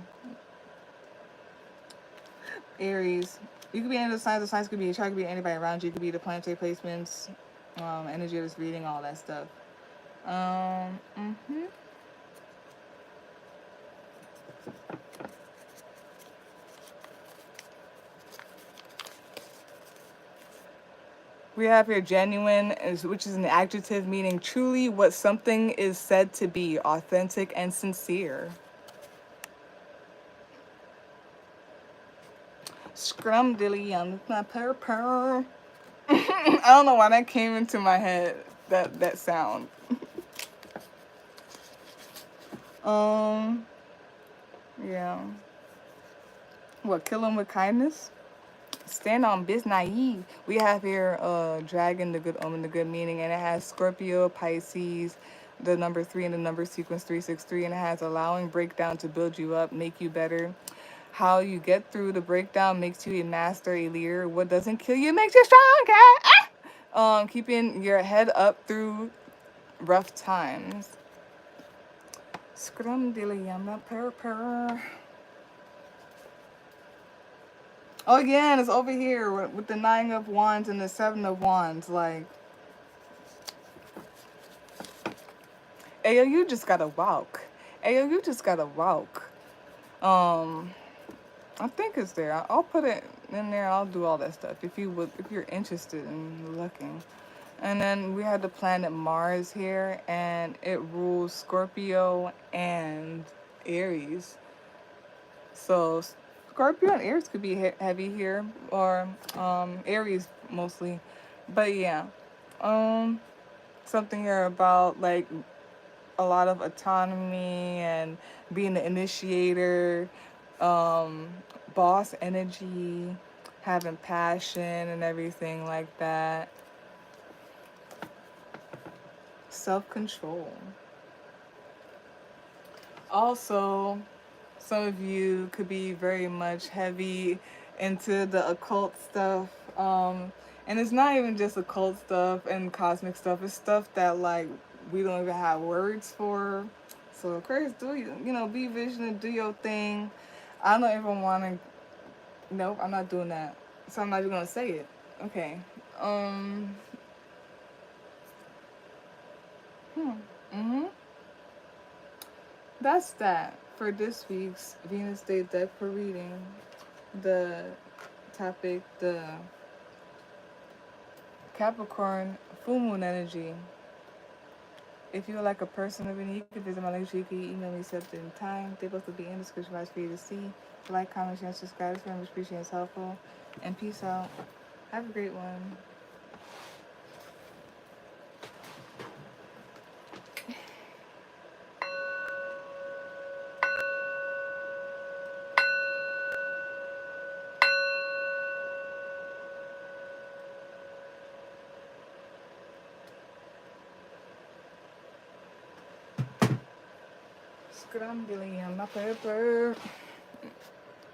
S1: Aries. You could be any of the signs. The signs could be a chart, could be anybody around you. It could be the planetary placements, energy of this reading, all that stuff. Mm-hmm. We have here genuine, which is an adjective meaning truly what something is said to be, authentic and sincere. Scrumdiddly purr purr. I don't know why that came into my head. That sound. Um. Yeah. What? Kill him with kindness. Stand on biz naive. We have here dragon, the good omen, the good meaning, and it has Scorpio, Pisces, the number 3 and the number sequence 363, and it has allowing breakdown to build you up, make you better. How you get through the breakdown makes you a master, a leader. What doesn't kill you makes you stronger. Keeping your head up through rough times. Scrumdiddlyum, purr purr. Oh yeah, and it's over here with the 9 of Wands and the 7 of Wands. Like, ayo, you just gotta walk. Ayo, you just gotta walk. Um, I think it's there. I'll put it in there. I'll do all that stuff if you're interested in looking. And then we have the planet Mars here, and it rules Scorpio and Aries. So Scorpio and Aries could be heavy here, or Aries mostly. But yeah, um, something here about like a lot of autonomy and being the initiator, um, boss energy, having passion and everything like that. Self-control. Also, some of you could be very much heavy into the occult stuff. And it's not even just occult stuff and cosmic stuff. It's stuff that like we don't even have words for. So Aquarius, be vigilant, do your thing. I don't even want to. Nope, I'm not doing that. So I'm not even gonna say it. Okay. Um. Mhm. That's that for this week's Venus Day deck for reading. The topic, the Capricorn full moon energy. If you would like a person of any, you can visit my link tree. You can email me accepted in time. They both will be in the description box for you to see. Like, comment, share, and subscribe. It's very much appreciated. It's helpful. And peace out. Have a great one. Scrambling on my paper.